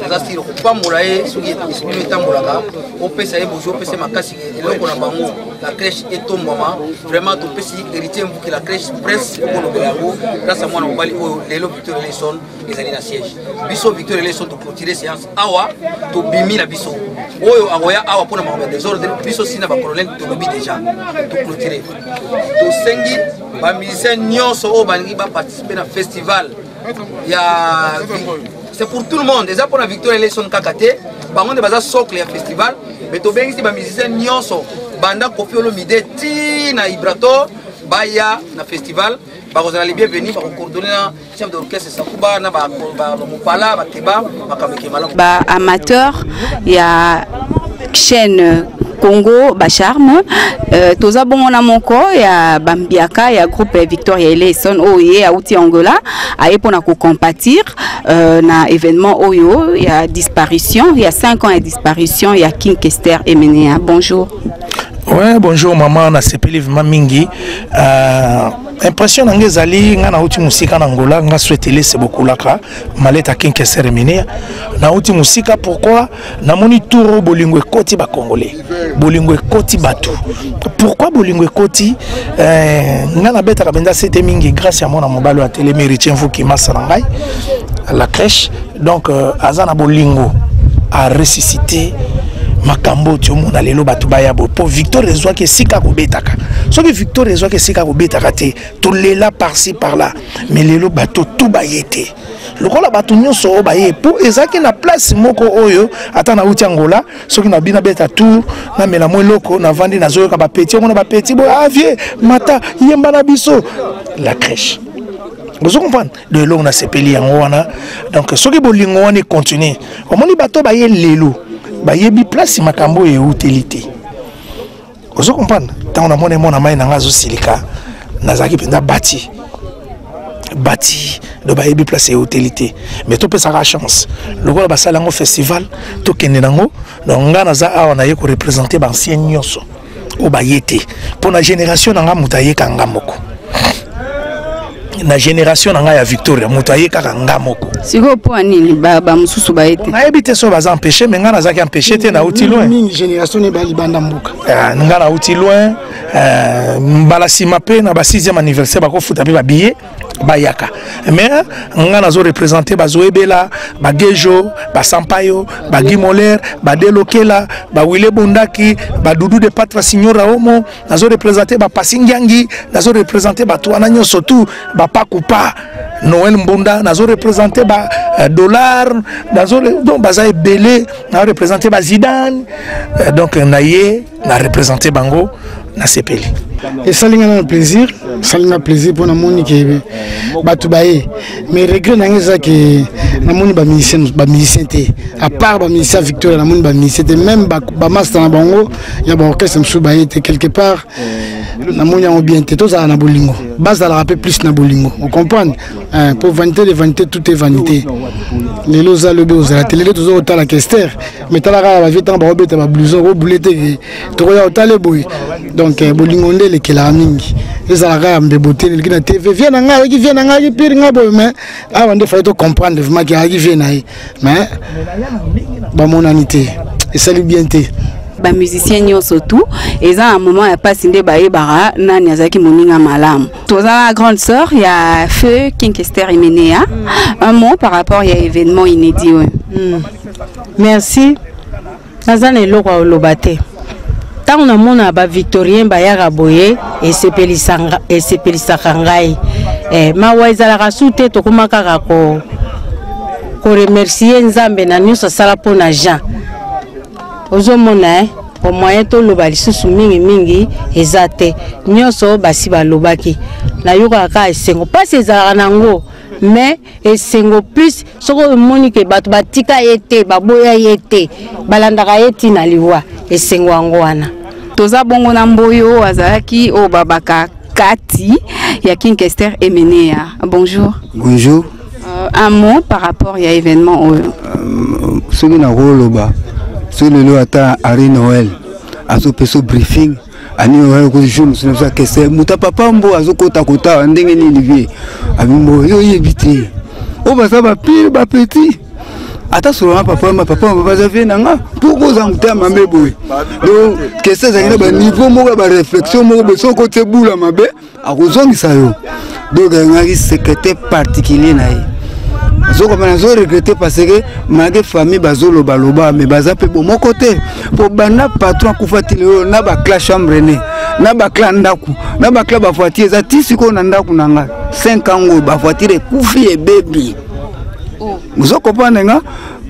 Ça c'est pas mouraé. Ce qui est temps mouraka. On peut savoir bonjour. On peut se makasi. Et là on a bango. La crèche est ton maman. Vraiment on peut si hériter vous que la crèche presse pour le bélago. Grâce à moi on va aller les lots Victor Eleison les années na siège. Biso Victor Eleison to clôturer séance. Awa to bimi la biso. Oyo agoya awa pour na désordre. Biso sina ba colonel to lobi déjà. To clôturer. To sengi ba musicien nyonso o bangi ba participer na festival. C'est pour tout le monde. Déjà pour la victoire élection Kakate, par contre baza socle ya festival, mais to bengi si ba musicien nyonso banda Koffi Olomide ti na Ibrato baya na festival. Ba kozala les bienvenus ba coordonner na chef d'orchestre Sakuba na ba mopala ba teba ba kameke malamu. Ba amateur ya chaîne Congo Bacharme toza bongo na moko ya Bambiaka ya groupe Victoria Eleison oye a outi Angola aye pona ko compatir na événement oyo ya disparition il y a 5 ans de disparition ya King Kester Emenea. Bonjour. Ouais, bonjour maman na sepeli vraiment mingi impression nange zali nga na uti musika na Angola nga souhaité laisser beaucoup laka maleta King Kester Emenea na uti musika pourquoi na moni touro bolingo ekoti ba congolais bolingo ekoti batu pourquoi bolingo ekoti nga na beta kabenda c'était mingi grâce à mon mobile à télé mérite vous qui massa ngai la crèche donc azana bolingo a ressuscité makambo ti omona lelo batu bayabo pour Victor Rezwa ke sika ko betaka so que Victor Rezwa ke sika ko betaka te to lela par-ci par-là mais lelo bato tout bayete lokola batu nyonso baye po ezaki na place moko oyo ata na uti Angola soki na bina beta tour na mela mo loko na vandi na zoyoka ba petit omona ba petit bo avie mata yemba na biso la crèche. Vous comprenez? De l'eau, on a sepeli en wana. Donc, ce qui est bon, on continue. Au moment où bateau ba yé l'élo, ba yé bi place makambo et utilité. Vous comprenez? Tant on a mon amay nangazo silika, nazaki penda bâti. Bâti de ba yé bi place et utilité. Mais tout peut ça la chance. Le gars ba salango festival, tout kende nango, donc nga naza a on a yé ko représenter ba ancien nyonso. O ba yété. Pour la génération nanga mutaye kanga moko. La génération n'a Victoria mutaye kaka ngamoko siko poani ba mususu ba ete na ebite so baza empêcher mais ngana zaki empêcher te na uti loin mingi génération ne bali banda mbuka ngana uti loin mbala sima pe na ba 6e anniversaire ba ko futa pe ba billet ba yaka mais ngana zo représenter ba zoebela ba gejo ba sampayo ba gimoler ba delokela ba wile bondaki ba dudu de patra signora homo nazo représenter ba pasingangi nazo représenter ba tuana nyoso tu ba pas coupa Noël Mbonda nazo représenté ba dollar nazo donc baza belé na représenté ba Zidane donc naye na représenté bango na sepeli et ça linga plaisir pour na moni ke batu baé mais regret na ça que na moni ba musicien té à part ba musicien Victoria na moni ba musicien té même ba master na bango ya ba orchestre msu baé té quelque part na moni en bien té to ça na bolingo base la rappeler plus na bolingo on comprend pour vanité de vanité tout est vanité les loza le dos la télé tous au la kester mais ta la ba vite ba obeta ba blouson ro bouleté to ya au tale boy donc bolingo ndele ke la mingi les ala mbe beauté le na TV vient nga qui vient nga qui pire nga boy mais avant de faire to comprendre vraiment qui arrive na mais ba monanité et salut bien té ba musicien nyoso tout et ça un moment ya pas inde ba ebara nani azaki moninga malamu toza la grande sœur il y a feu Kinkester Imenea un mot par rapport il y a événement inédit merci nazana eloko olobate tant on a mona ba victorien ba ya boye et sepelisaka ngai ma waizala rasute to komaka ko remercier nzambe na nyonso sala pona Jean ozomona au moyen to loba lisusu mingi ezate nyonso basi balobaki na yoka ka esengo pas ezala nango mais esengo plus soko moni ke bato batika ete baboya ete balandaka eti na liwa esengo yango wana toza bongo na mboyo azalaki o babaka kati ya Kinkester Emenea. Bonjour. Bonjour. Un mot par rapport à l'événement. Ce qui n'a pas sur le lot à Harry Noël, à ce petit briefing, à Noël, que je me suis dit que c'est mon papa mbo à ce côté à côté, en dingue ni lié, à mbo yo éviter. Oh bah ça va pire, bah petit. Attention, papa, ma papa, ma papa, fait nanga. Pourquoi vous en êtes ma bébé? Donc, qu'est-ce que c'est un niveau, moi, ma réflexion, moi, mais son côté boule à ma bé, à raison de ça. Donc, un secrétaire particulier naï. Je regrette parce que ma famille bazolo baloba mais bazape pour mon côté pour bana patron kufatile na ba classe chambre né na ba classe ndaku na ba classe ba voiture za tisiko na ndaku nanga 5 ans ba voiture kufi et baby vous comprenez nga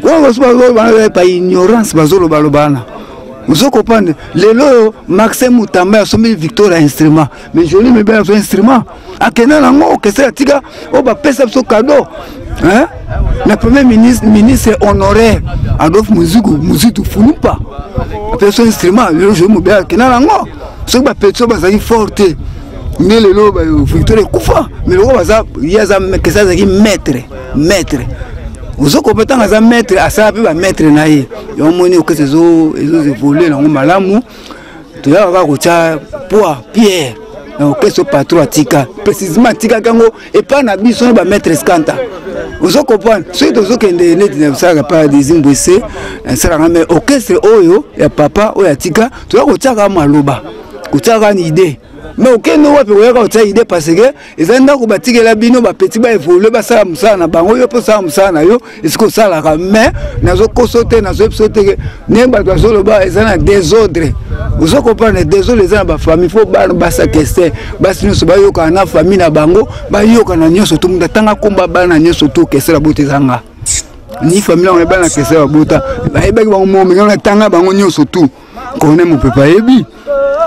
kwa sababu bana pa ignorance bazolo balobana vous comprenez lelo Maxime Mutamba asombi Victoria instrument mais joli mais bien instrument akena nango que c'est tika o ba pesa so cadeau. Hein? Le premier ministre honoré Adolphe Muzitu Fulupa. Après son instrument, le jeu mobile qui n'a pas ce que personne va forte. Mais le lot Victoria Koufa, mais le roi il y a que ça maître. Vous êtes compétent à maître à ça peut maître naïe. Il y a un moment que ces eaux évoluent dans le malamu. Tu as un poids pierre. Donc qu'est-ce que patron tika précisément tika kango et pas na biso ba maître skanta. Vous comprenez ceux de ceux qui ne savent pas des imbossés ça mais orchestre oyo ya papa oya tika tu vas kotiaka maloba kotiaka une idée mais aucun no wapi koyaka kotia idée parce que ezanda ko batikela bino ba petit ba évoluer ba sala musala na bango yo po sala musala na yo est-ce sala mais nazo kosote nazo sote nemba to loba ezana désordre. Vous comprenez désolé les gens ba famille faut ba sa question ba sino so ba yo kana famille na bango ba yo kana nyoso to munda tanga komba ba na nyoso to kesela bote zanga ni famille on ba na kesela bota ba eba ba mo me na tanga bango nyoso to kone mo pepa ebi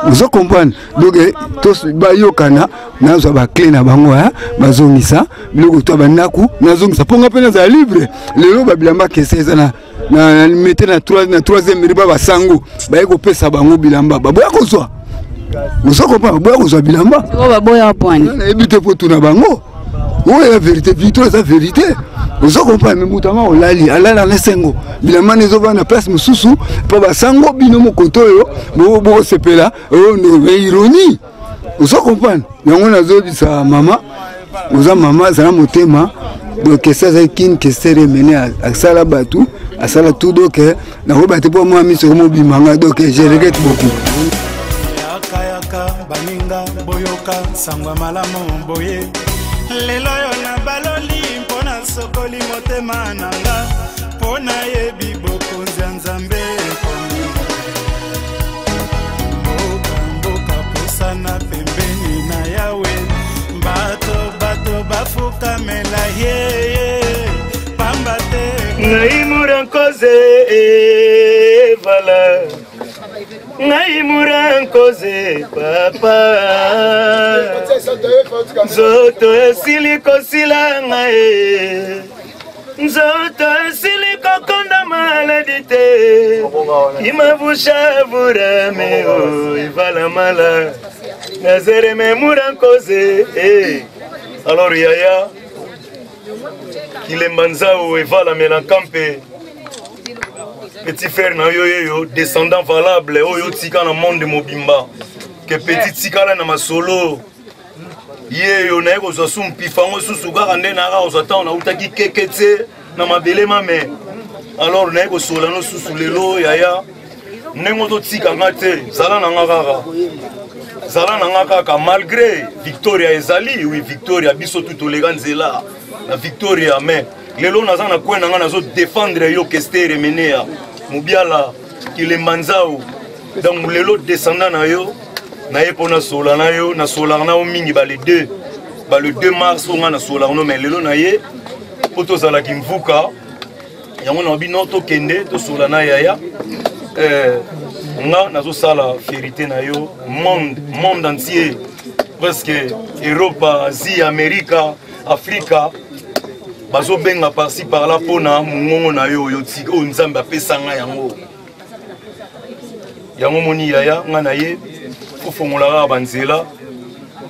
vous comprenez donc tous bayokana nazo ba clé na bango bazongisa biloko to banaku nazongisa ponga pe na libre lelo ba bilamba keseza na mettre na troisième riba basango baye ko pesa bango bilamba baboya kozwa vous comprenez baboya kozwa bilamba baboya pwani na ebite po tuna bango la vérité victoire c'est la vérité vous comprenez mais mutama olali alala na sengo bilamba nezo ba na place mususu pa basango bino mokoto yo bo sepela no ironie vous comprenez yango nazo bisa mama oza mama zala motema donc ça c'est kin que c'est remené à sala batu à sala tout donc na ko bate po moi mi sur mo bimanga donc je regrette beaucoup yaka baninga boyoka sangwa malamu boye lelo yo na baloli mpona sokoli motema nanga mpona yebi bokonzi ya nzambe ekomi mboka posana pembeni na yawe bato bafukamela ye pamba te ngai murankoze vala ngai murankoze papa nzoto esili kosila ngai nzoto esili kokonda maladi te imavushavura meo ivala mala nazereme murankoze alors yaya kilemba nzao evala melankampe petit frère na yo descendant valable oyo tika na monde mobimba que petit tika la na masolo yeyo na eko zo sumpifango susu kaka nde na ka ozata na utaki keketse na mabele mame alors na eko sola no susu lelo yaya nengo to tika ngate zala na ngaka zala na ngaka malgré Victoria ezali oui Victoria biso tout tolega nzela na Victoria mais lelo naza na kwena nga nazo défendre yo kestere menea mubiala kilembanzao donc lelo descendant na yo na epona sola na yo na sola na o mingi ba le 2 mars on na sola no mais lelo na ye poto zala kimvuka yango na bino to kende to sola na yaya nga nazo sala vérité na yo monde entier presque Europe Asie America Africa bazo benga par-ci par-là pona mungongo na yo yotika o nzambe apesanga yango moni yaya nga na ye ofongola banzela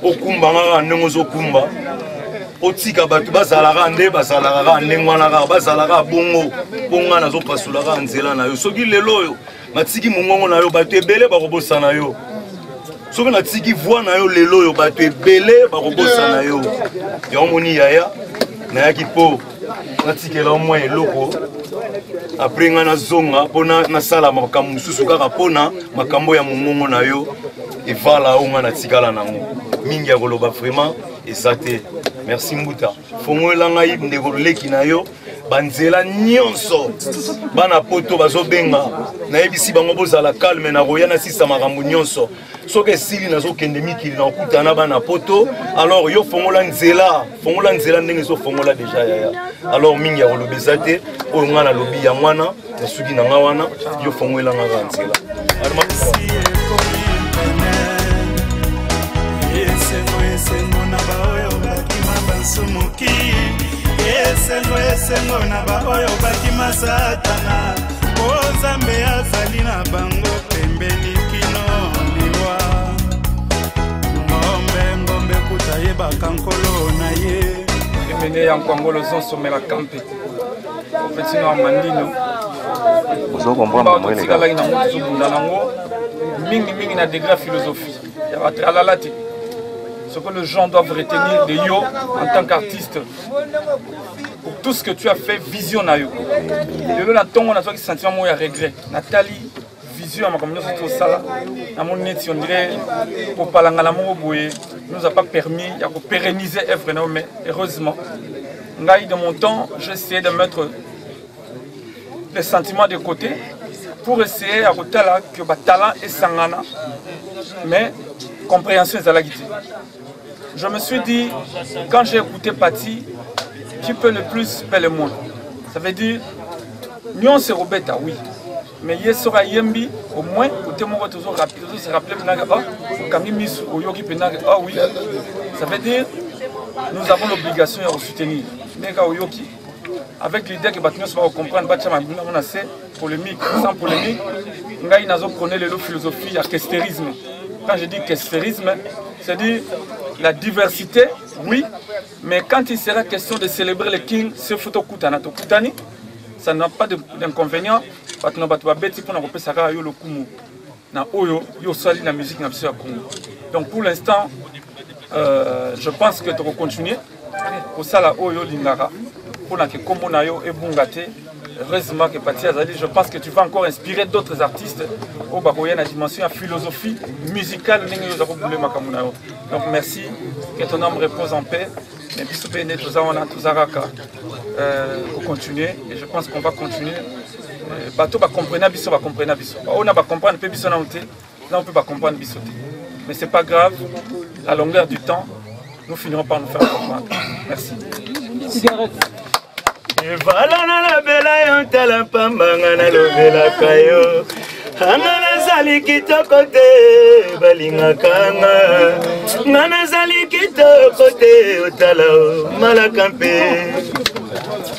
okumba nga ndenge ozokumba otika bato bazalaka nde bazalaka ndenge wana kaka bazalaka bongo bonga nazopasolaka nzela na yo soki lelo oyo natiki mungongo na yo bato ebele bakobosana yo soki natiki voi na yo lelo oyo bato ebele bakobosana yo yango moni yaya nayaki po natikela mwa eloko apres nga nazonga mpona nasala makambo mosusu kaka mpona makambo ya mongongo na yo evala o nga natikala nango mingi ya koloba vraiment eza te merci mbuta fongolela ngai ndeko leki na yo banzela nyonso bana poto bazobenga nayebisi bango bozala calme na koya nasisa makambo nyonso soki esili nazokende mikili na okutana bana poto alors yo fongola nzela ndenge ezofongola deja yaya alors mingi ya koloba eza te oyo nga nalobi ya mwana na suki na nga wana yo fongolela nga ka nzela esengo na baoyo bakima bansumuki esengo na baoyo bakima satana o nzambe azali na bango pembeni kino liwa ngombe kuta yebaka nkolo na ye emene ya nkwangolo zonsomela kampe ofetina wa mandino ozokomprendre na moto zobunda nango mingi na degré philosophie ya batralala te. Ce que les gens doivent retenir de yo en tant qu'artiste, pour tout ce que tu as fait, vision na yo. Et là, on a qui sentiment moi regret. Nathalie, vision à ma communauté tout ça, à mon net, on dirait pour parler à l'amour nous a pas permis de pérenniser l'œuvre, mais heureusement, de mon temps, j'ai essayé de mettre les sentiments de côté pour essayer à côté là que le talent est sangana, mais compréhension est à la guitare. Je me suis dit, quand j'ai écouté Pati, qui peut le plus, paie le moins. Ça veut dire, nous on se rebête, oui. mais hier sera yembi au moins côté mon toujours rapide se rappeler ah oui ça veut dire nous avons l'obligation de soutenir avec l'idée que Batman va comprendre on a c'est polémique sans polémique ngai nazo connaît le philosophie à kestérisme. Quand je dis kestérisme, c'est-à-dire la diversité, oui, mais quand il sera question de célébrer le king, ce photo kutana to kutani, ça n'a pas d'inconvénient. Donc pour l'instant, je pense que tu vas continuer pour ça la oyo lingara pour que comme on a yo et bungate heureusement que Pati Azali, je pense que tu vas encore inspirer d'autres artistes au Bakoya na dimension philosophie musicale. Donc merci, que ton âme repose en paix. Mais puis pour continuer et je pense qu'on va continuer. Bateau va comprendre biso, va comprendre biso. On va comprendre peu biso na outé, là on peut pas comprendre biso. Mais c'est pas grave, à longueur du temps, nous finirons par nous faire comprendre. Merci. Voilà la bella yon tala pambanga na lovela kayo. Ngana zali kitoko te balinga kanga. Ngana zali kitoko te otala malakampe.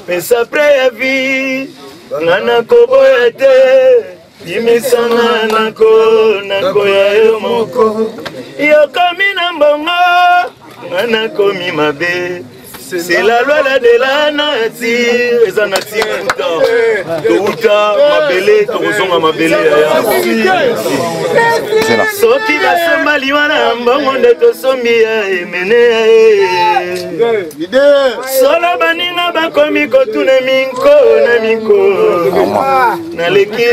Pesa preavi ngana koboya te. Dimisanga nako ya yo moko. Yokomi na mbongo ngana komi mabe. C'est la loi de la nature, les anatis Touta, ma belle, Touzonga, ma belle. Soki basomba liwana mbongo nde tosombi ya emene. Solo baninga bakomi kotuna minko na minko. Naleki.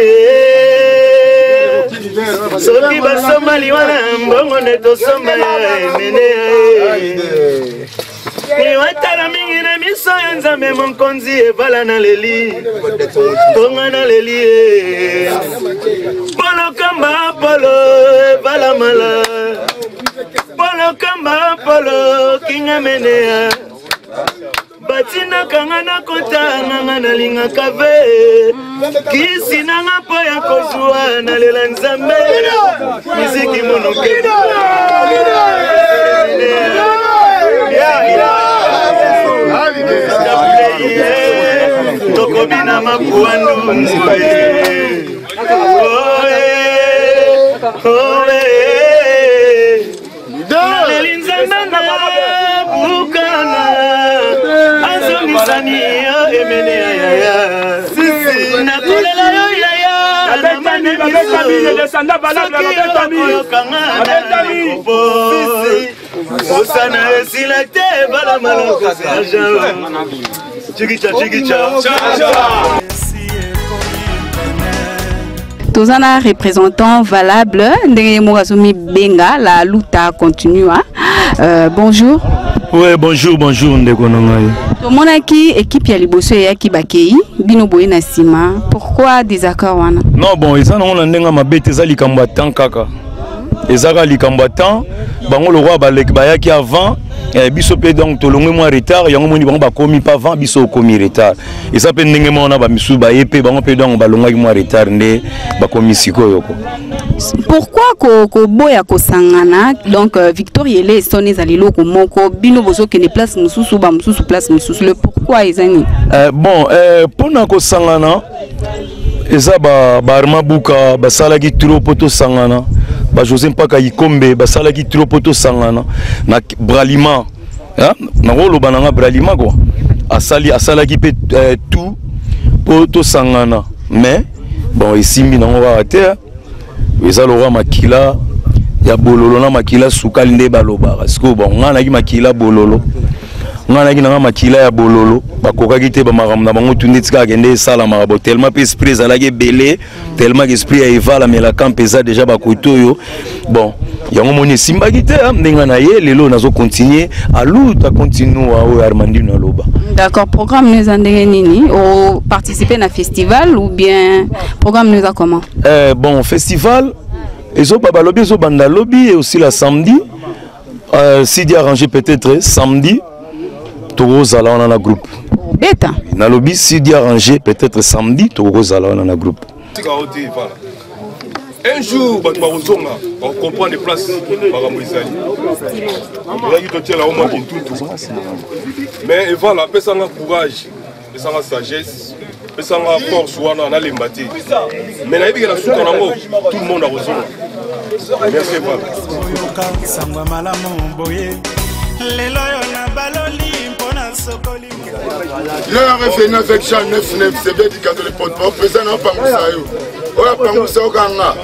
Soki basomba liwana mbongo nde tosomba ya emene. Niwatala mingi na miso ya nzambe monkonzi evala na leli Tonga na leli Polo kamba polo evala mala Polo kamba polo kinga menea Batina kanga na kota nanga na linga kave Kisi nanga po ya kozua na lela nzambe Miziki monoke Tokobina mapuandu Nelinzana bukana Azomisani emene ya Nakolela yo ya Namane miso Osana esilate bala maloko Chikicha Tozana représentant valable Ndenge Morazumi Benga la lutte continue. Bonjour. Ouais, bonjour ndeko nongai. Tomonaki équipe ya liboso ya Kibakei bino boye na sima. Pourquoi désaccord wana? Non bon, ils en ont ndenga mabete za likambo tant kaka. Ezaka likambo tant bango le roi balek bayaki avant biso pe donc tolongwe moi retard yango moni bango ba komi pas avant biso komi retard. Et ça pe ndenge mona ba misu ba yepe bango pe donc balongaki moi retard nde ba komi sikoyo ko. Pourquoi ko boya ko sangana donc Victoria ele sonné za liloko moko bino bozo ke ne place mususu ba mususu place mususu le pourquoi ezani bon pona ko sangana eza ba arma buka basalaki trop poto sangana ba José Mpaka Ikombe basalaki trop poto sangana na bralima na rolo bananga bralima quoi asalaki pe tout poto sangana mais bon isimbi nango wa terre eza lora makila ya bololo na makila sukali nde baloba parce que bon ngana ki makila bololo ngana ki na makila ya bololo bakokaki te ba makambo na bango tunde tika kende sala marabo tellement pe esprit ezalaki belé tellement que esprit ya evala mais la camp eza déjà bakotoyo bon yango moni simbaki te ndenge na ye lelo nazo continuer aluta continue au Armandino loba. D'accord, programme nous andenge nini au participer na festival ou bien programme nous a comment? Bon festival ezo baba lobby ezo banda lobby et aussi la samedi si dit arrangé peut-être samedi Togo Zala on a groupe. Beta. Na lobby si dit arrangé peut-être samedi Togo Zala on a groupe. Voilà. Un jour, on comprend les places par Moïsali. Mais voilà, ça a courage, ça a sagesse, ça a force, on a les matés. Mais tout le monde a raison. Merci. Là, on revient avec Jean 9-9, c'est bien du cadeau de porte-parole. Président, on va pas ça. On va pas ça au Ganga.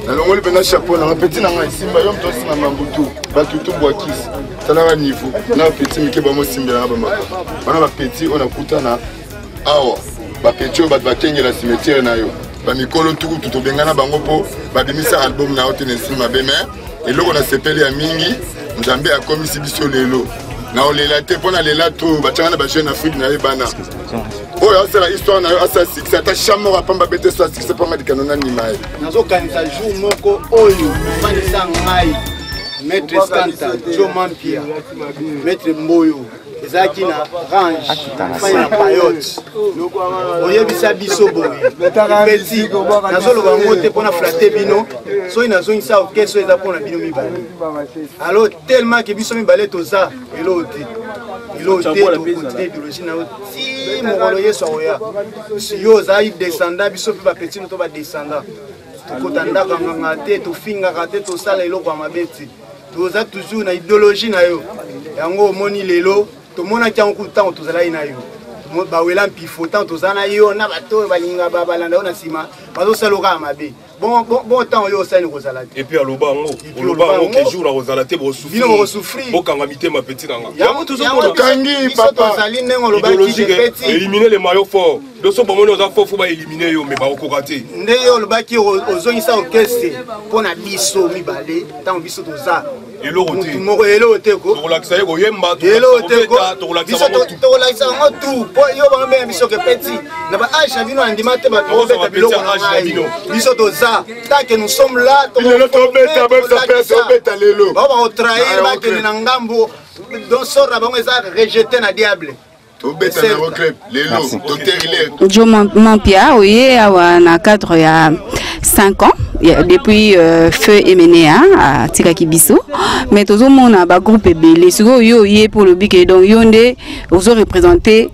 Alors, on va le chapeau. On va petit dans un simba. On va tous dans un boutou. On va tout boire kiss. Ça n'a pas de niveau. On a petit, mais qui va me simba. On a petit, on a coutana. Awa. On a petit, on va tenir la cimetière. On a mikolo tout au bengana bango po. On a mis ça album na hôtel simba beme. Et là, on a sepelé à Mingi. On a mis à commission sur les lots. Na olela te pona lela to bachana ba jeune Afrique na yebana oyo asala histoire na yo asa succès ta chambre apamba bete sa succès pa madikano na ni mai nazo kanisa jour moko oyo fanisa ngai maître Skanta Jo Mampia maître Mboyo ezaki na range fanya payote oyebisa biso boye petit nazo loba ngote pona flatter bino so inazongisa okeso eza pona bino mibale alors tellement que biso mibale toza elote to idéologie na si mokolo yeso oya yo zai descendant biso pe ba petit no to ba descendant tokotanda kanganga te tofingaka te tosala eloko ya mabeti toza toujours na idéologie na yo yango omoni lelo tomona ki yango ntango tozalaki na yo bawela mpifo ntango toza na yo na bato balinga balanda yo na nsima bazosala okaa mabe bon ntango yo osali kozala te epuis aloba yango ke jour na kozala te bosouffrir bokanga mitema peti nanga yango tozokangi papa tozali ndenge olobaki peti éliminer les maillots forts doso bomoni oza fort fo baéliminer yo mais bakokoka te ndenge olobaki ozongisa orchestre mpo na biso mibale ntango biso toza eloko te tokolakisa ye koyemba tokolakisa yango tu po yo bango biso ke peti na baage na bino andima te bato obeta biloko na ngai biso toza tant que nous sommes là baotrahir bakende na ngambo donsora bango eza rejeté na diable Jo Mampia, oui, na cadre il y a 5 ans, depuis Feu Emenea à Tikakibiso. Mais tout le monde a un groupe belé. Si vous avez pour le bic, donc vous avez représenté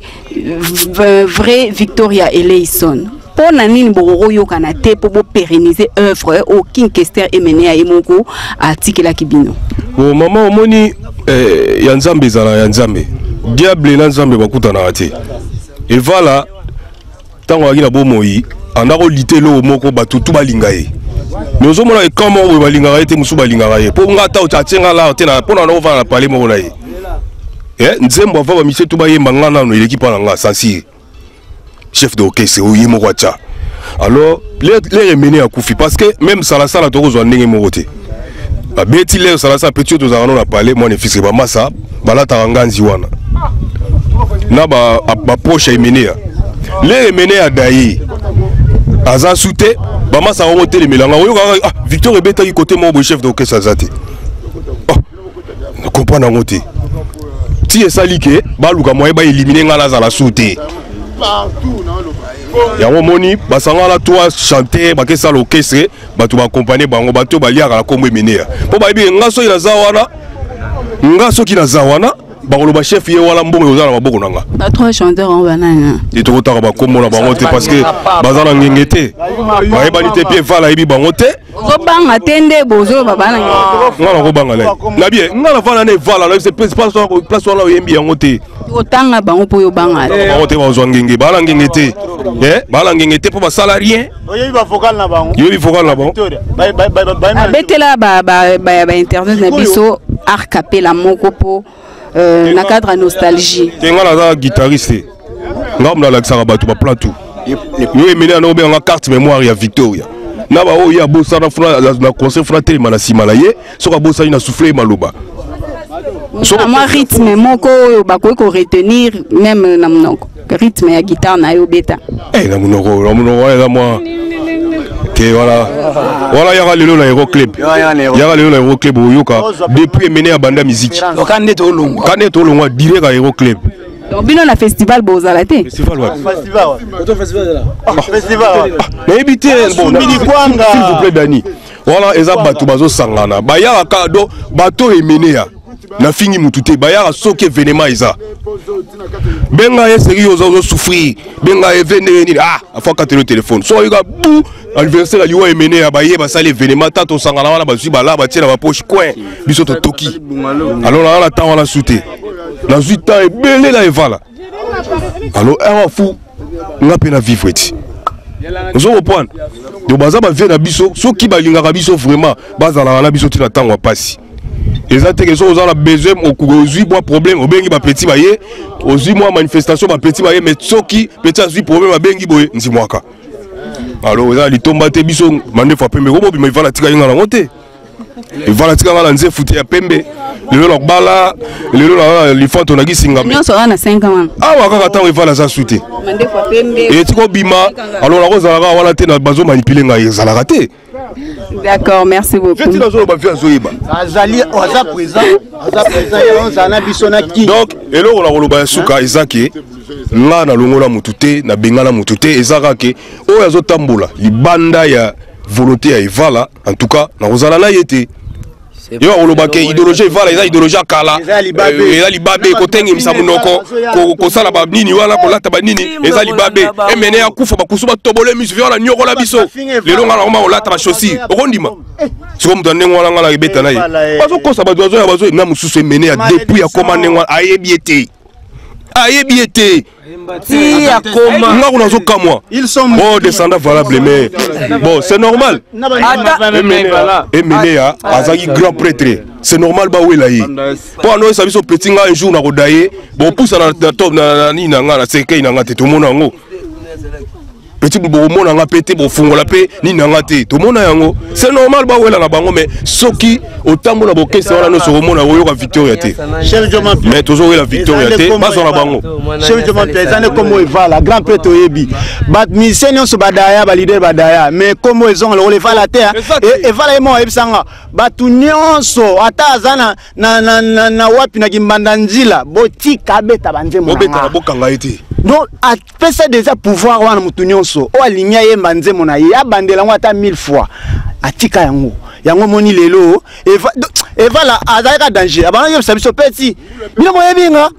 vrai Victoria Eleison. Pour nani mboro yo kanate pour pérenniser œuvre au King Kester Emenea Emoko à Tikilakibino. Bon maman omoni yanzambe zala yanzambe. Diable na nzambe bakutana ate. Et voilà tango akina bomoi andako litelo moko batutu balinga ye. Nous sommes là comment on va linga ete musu balinga ye. Po ngata otatsenga la te na pona na ova na parler moko na ye. Nzembo ava ba mise tuba ye mangana no l'équipe na nga sensi. Chef de orchestre oyi moko acha. Alors les remener à Koufi parce que même ça la toko zo ndenge moko te. Ba beti le ça la petit to za na parler moi ne fils ba massa bala taranganzi wana. Na ba poche emenea les emenea dayi aza souté ba massa remonter les melanga ah Victor Ebeta qui côté mon chef d'orchestre azate ne comprend na ngote ti esali ke ba luka moye ba éliminer ngala za la souté ya moni basanga la toi chanter ba ke ça l'orchestre ba to ba accompagner bango ba to ba liaka la kombo emenea po ba bi ngaso ina zawana ngaso kina zawana bakoloba chef ye wala mbongo ozala maboko nanga ba trois chanteurs en banana et to kotaka ba komona bango te parce que bazana ngengete ba ebani te pie vala ebi bango te zo banga tende bozo babana ngala ko banga la na bien ngala vala ne vala na c'est place wala yembi yango te otanga bango po yo banga bango te bazo ngenge bala ngengete bala ngengete po ba salarié oyebi ba vocal na bango yebi vocal na bango betela ba internet na biso arcapela moko po na cadre nostalgie tenga na guitariste ngam na laksaka bato ba plan tout yo emeli na obenga carte mémoire ya Victoria na ba oya bosa na concert fratel mana simala ye soka bosa ina souffler maloba moi rythme moko bakoki ko retenir même na monoko rythme ya guitare na yo beta na monoko eza moi que voilà yaka lelo na Euro Club yaka lelo na Euro Club oyoka depuis mené à banda musique kane to longo direct à Euro Club Donc bino na festival bozala te. Festival ouais. Festival. Auto festival là. Festival. Mais évitez bon. S'il vous plaît Dani. Voilà eza bato bazo sangana. Ba ya kado bato emene ya. Na fingi mutute ba ya soke événement eza. Benga ye seri ozo souffrir. Benga événement ni afwa ka le téléphone. So yuka bou anniversaire liwa emene ya ba ye ba sala événement tato sangana wana ba zuba la ba tiena ba poche coin. Biso to toki. Alors là la temps wana souté. La zuita est belé la evala. Alors un fou nga pena vivre eti. Nous allons reprendre. De baza ba vie na biso, so ki ba linga biso vraiment, baza na biso tina tango pasi. Exactement que so on besoin au moi problème, au bengi ba petit ba ye, au moi manifestation ba petit ba ye, mais so ki petit azui problème ba bengi boye, nzi mwaka. Alors on a li tomba te biso mande fa pembe robo bi ma va la tika yinga na monter. Et voilà tika ngala nze futi ya pembe. Le lo bala, le lo li fonto na gisinga. Nyo so na 5 ans. Ah wa kaka tango va la sa suite. Mande fa pembe. Et tiko bima, alors la rose la wala te na bazo manipuler nga ezala raté. D'accord, merci beaucoup. Donc, et là, on a souka Isaki, là, na longola mutute, na bengala mutute, Ezarake, o yazo tambola, libanda ya volonté ya Evala, en tout cas, na rozala na yete. Yo olobake idéologie Evala, eza idéologie kala, eza libabe, kotengi msamunoko, ko sala ba nini wala ko lata ba nini, eza libabe, emene ya kufa ba kusuba tobole musu viola nyoko la biso. Lelo ngala ngoma olata ba chaussure, okondima. Siko mutande ngwana ngala ibeta na ye. Bazo kosa ba dozo ya bazo na mususu emene ya depuis ya komande ngwa ayebiete. Ayebiete. Si à comment ils sont bon descendants valables mais bon c'est normal. Emene ya azaki grand prêtre. C'est normal ba wela yi. Pour nous ça biso petit nga un jour na kodaye bon pousse na top na ni na nga na seke na nga te to mona ngo. Petit bo mona nga pété bo fungola pe ni na nga te to mona yango. C'est normal ba wela na bango mais soki otambo na bokese wana no so mona oyo ka victoria te. Chef Joma mais toujours la victoria te pas sur la bango. Chef Joma plaisane comme Evala grand prêtre oyebi. Bat missionnaire so badaya ba leader badaya mais comme ils ont le Evala terre et Evala mo ebsanga batu nyonso ata azana na wapi na kimbanda nzila botika beta banze mo. Beta bokanga ete. Donc a pesa déjà pouvoir wana mutu nyonso o alinya ye manze mona ye abandela ngwa ata 1000 fois atika yango moni lelo Evala azaka danger abana yo sabiso petit bino moyebinga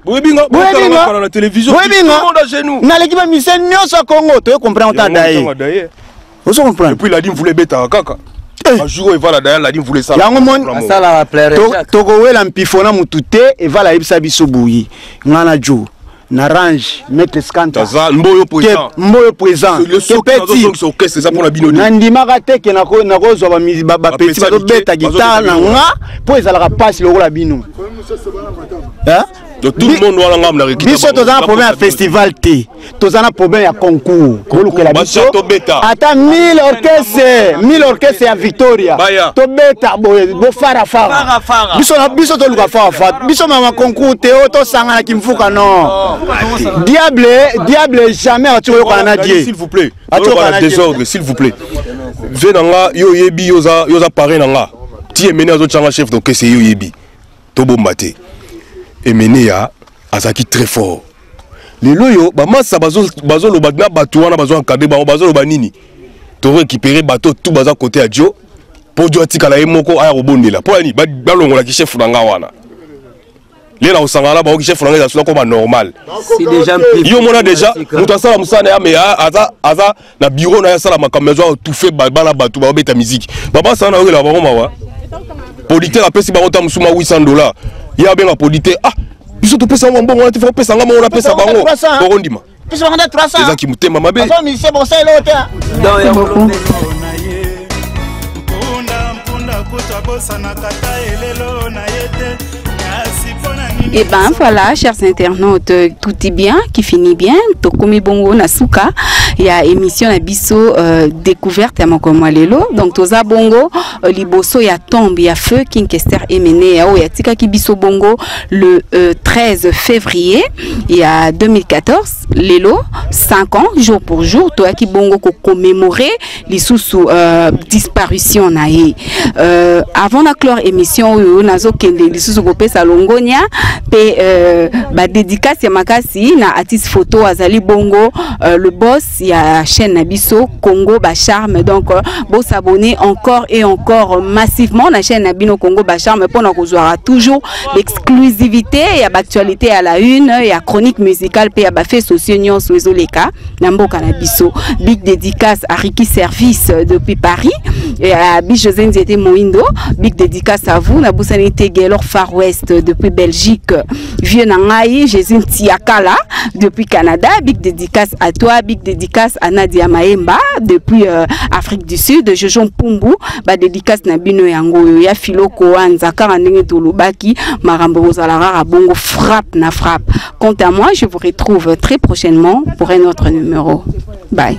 na la télévision tout le monde à genoux na l'équipe mission nyonso Congo to comprendre ta daye vous comprenez et puis la dit voulait beta kaka un jour Evala d'ailleurs la dit voulait ça yango moni sala la plaire toko wela mpifona mutute Evala yebisa biso buyi ngana jo Narange, mettre scandale. Mboyo présent. Le petit. C'est ça pour la binoni. Nandima kate ke nako zo ba petit ba beta guitare na nga po ezala passe le la bino. Hein? Donc tout le monde doit l'engam la récupérer. Biso tozana problème à festival T. Tozana problème à concours. Koluka la biso. Ata 1000 orchestres à Victoria. To beta bo fara. Biso to luka fara. Biso mama concours Théo to sanga na kimfuka non. Diable jamais a tué Canadien. S'il vous plaît. A désordre s'il vous plaît. Venanga yo yebi yoza paré nanga. Ti emene azo changa chef donc c'est yo yebi. To bombate. Emenea azaki très fort. Les loyo ba massa bazo lo bagna batu wana bazo encadrer bazo lo banini. To récupérer bateau tout baza côté à Dio. Pour Dio tikala emoko aya robondela. Pour ani ba longola ki chef nanga wana. Les na osangala ba ki chef nanga za comme normal. C'est déjà yo mona déjà muta sala musana ya mais aza na bureau na ya sala makambezo tout fait bala batu ba beta musique. Baba sana oyo la ba mawa. Polité a pesi ba ota musuma $800. Ya benga polité biso to pesa mbongo on te fait pesa ngama on pesa bango borondima biso nganda 300 eza ki mutema mabe ça mi c'est bon ça il est là beaucoup Et ben voilà, chers internautes, tout est bien, qui finit bien. Tokomi bongo nasuka, il y a émission na biso découverte à Mokoma lelo. Donc toza bongo liboso ya tombe ya feu Kinkester Emene ya tika ki biso bongo le 13 février il y a 2014 lelo 5 ans jour pour jour to ki bongo ko commémorer les sous disparition na ye. Avant la clore émission nazo kende les sous ko pesa Longonia pe ba dédicace ya makasi na artiste photo azali bongo le boss ya chaîne Nabiso Congo ba charme. Donc bon s'abonner encore et encore massivement na chaîne Nabino Congo ba charme pour nous avoir toujours l'exclusivité et l'actualité à la une et à chronique musicale pe ya ba fait sociaux nyonso ezoleka na mboka na biso. Big dédicace à Ricky Service depuis Paris et à Bijozen Zete Moindo. Big dédicace à vous. Nabusani Tegelor Far West depuis Belgique. Vieux Nangaï, Jésus Tiakala depuis Canada. Big dédicace à toi. Big dédicace à Nadia Maemba depuis Afrique du Sud. Jojon Pumbu. Ba dédicace Nabino Yango. Ya Filoko Anzaka Randenge Tolobaki. Marambo Rosalara Bongo frappe na frappe. Quant à moi, je vous retrouve très prochainement pour un autre numéro. Bye.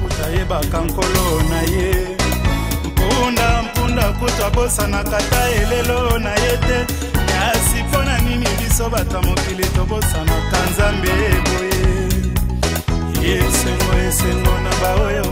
Kuta bosa na kata elelo na yete yasi pona nini biso bata mokili to bosa na kanzambe boye yesengo na baoyo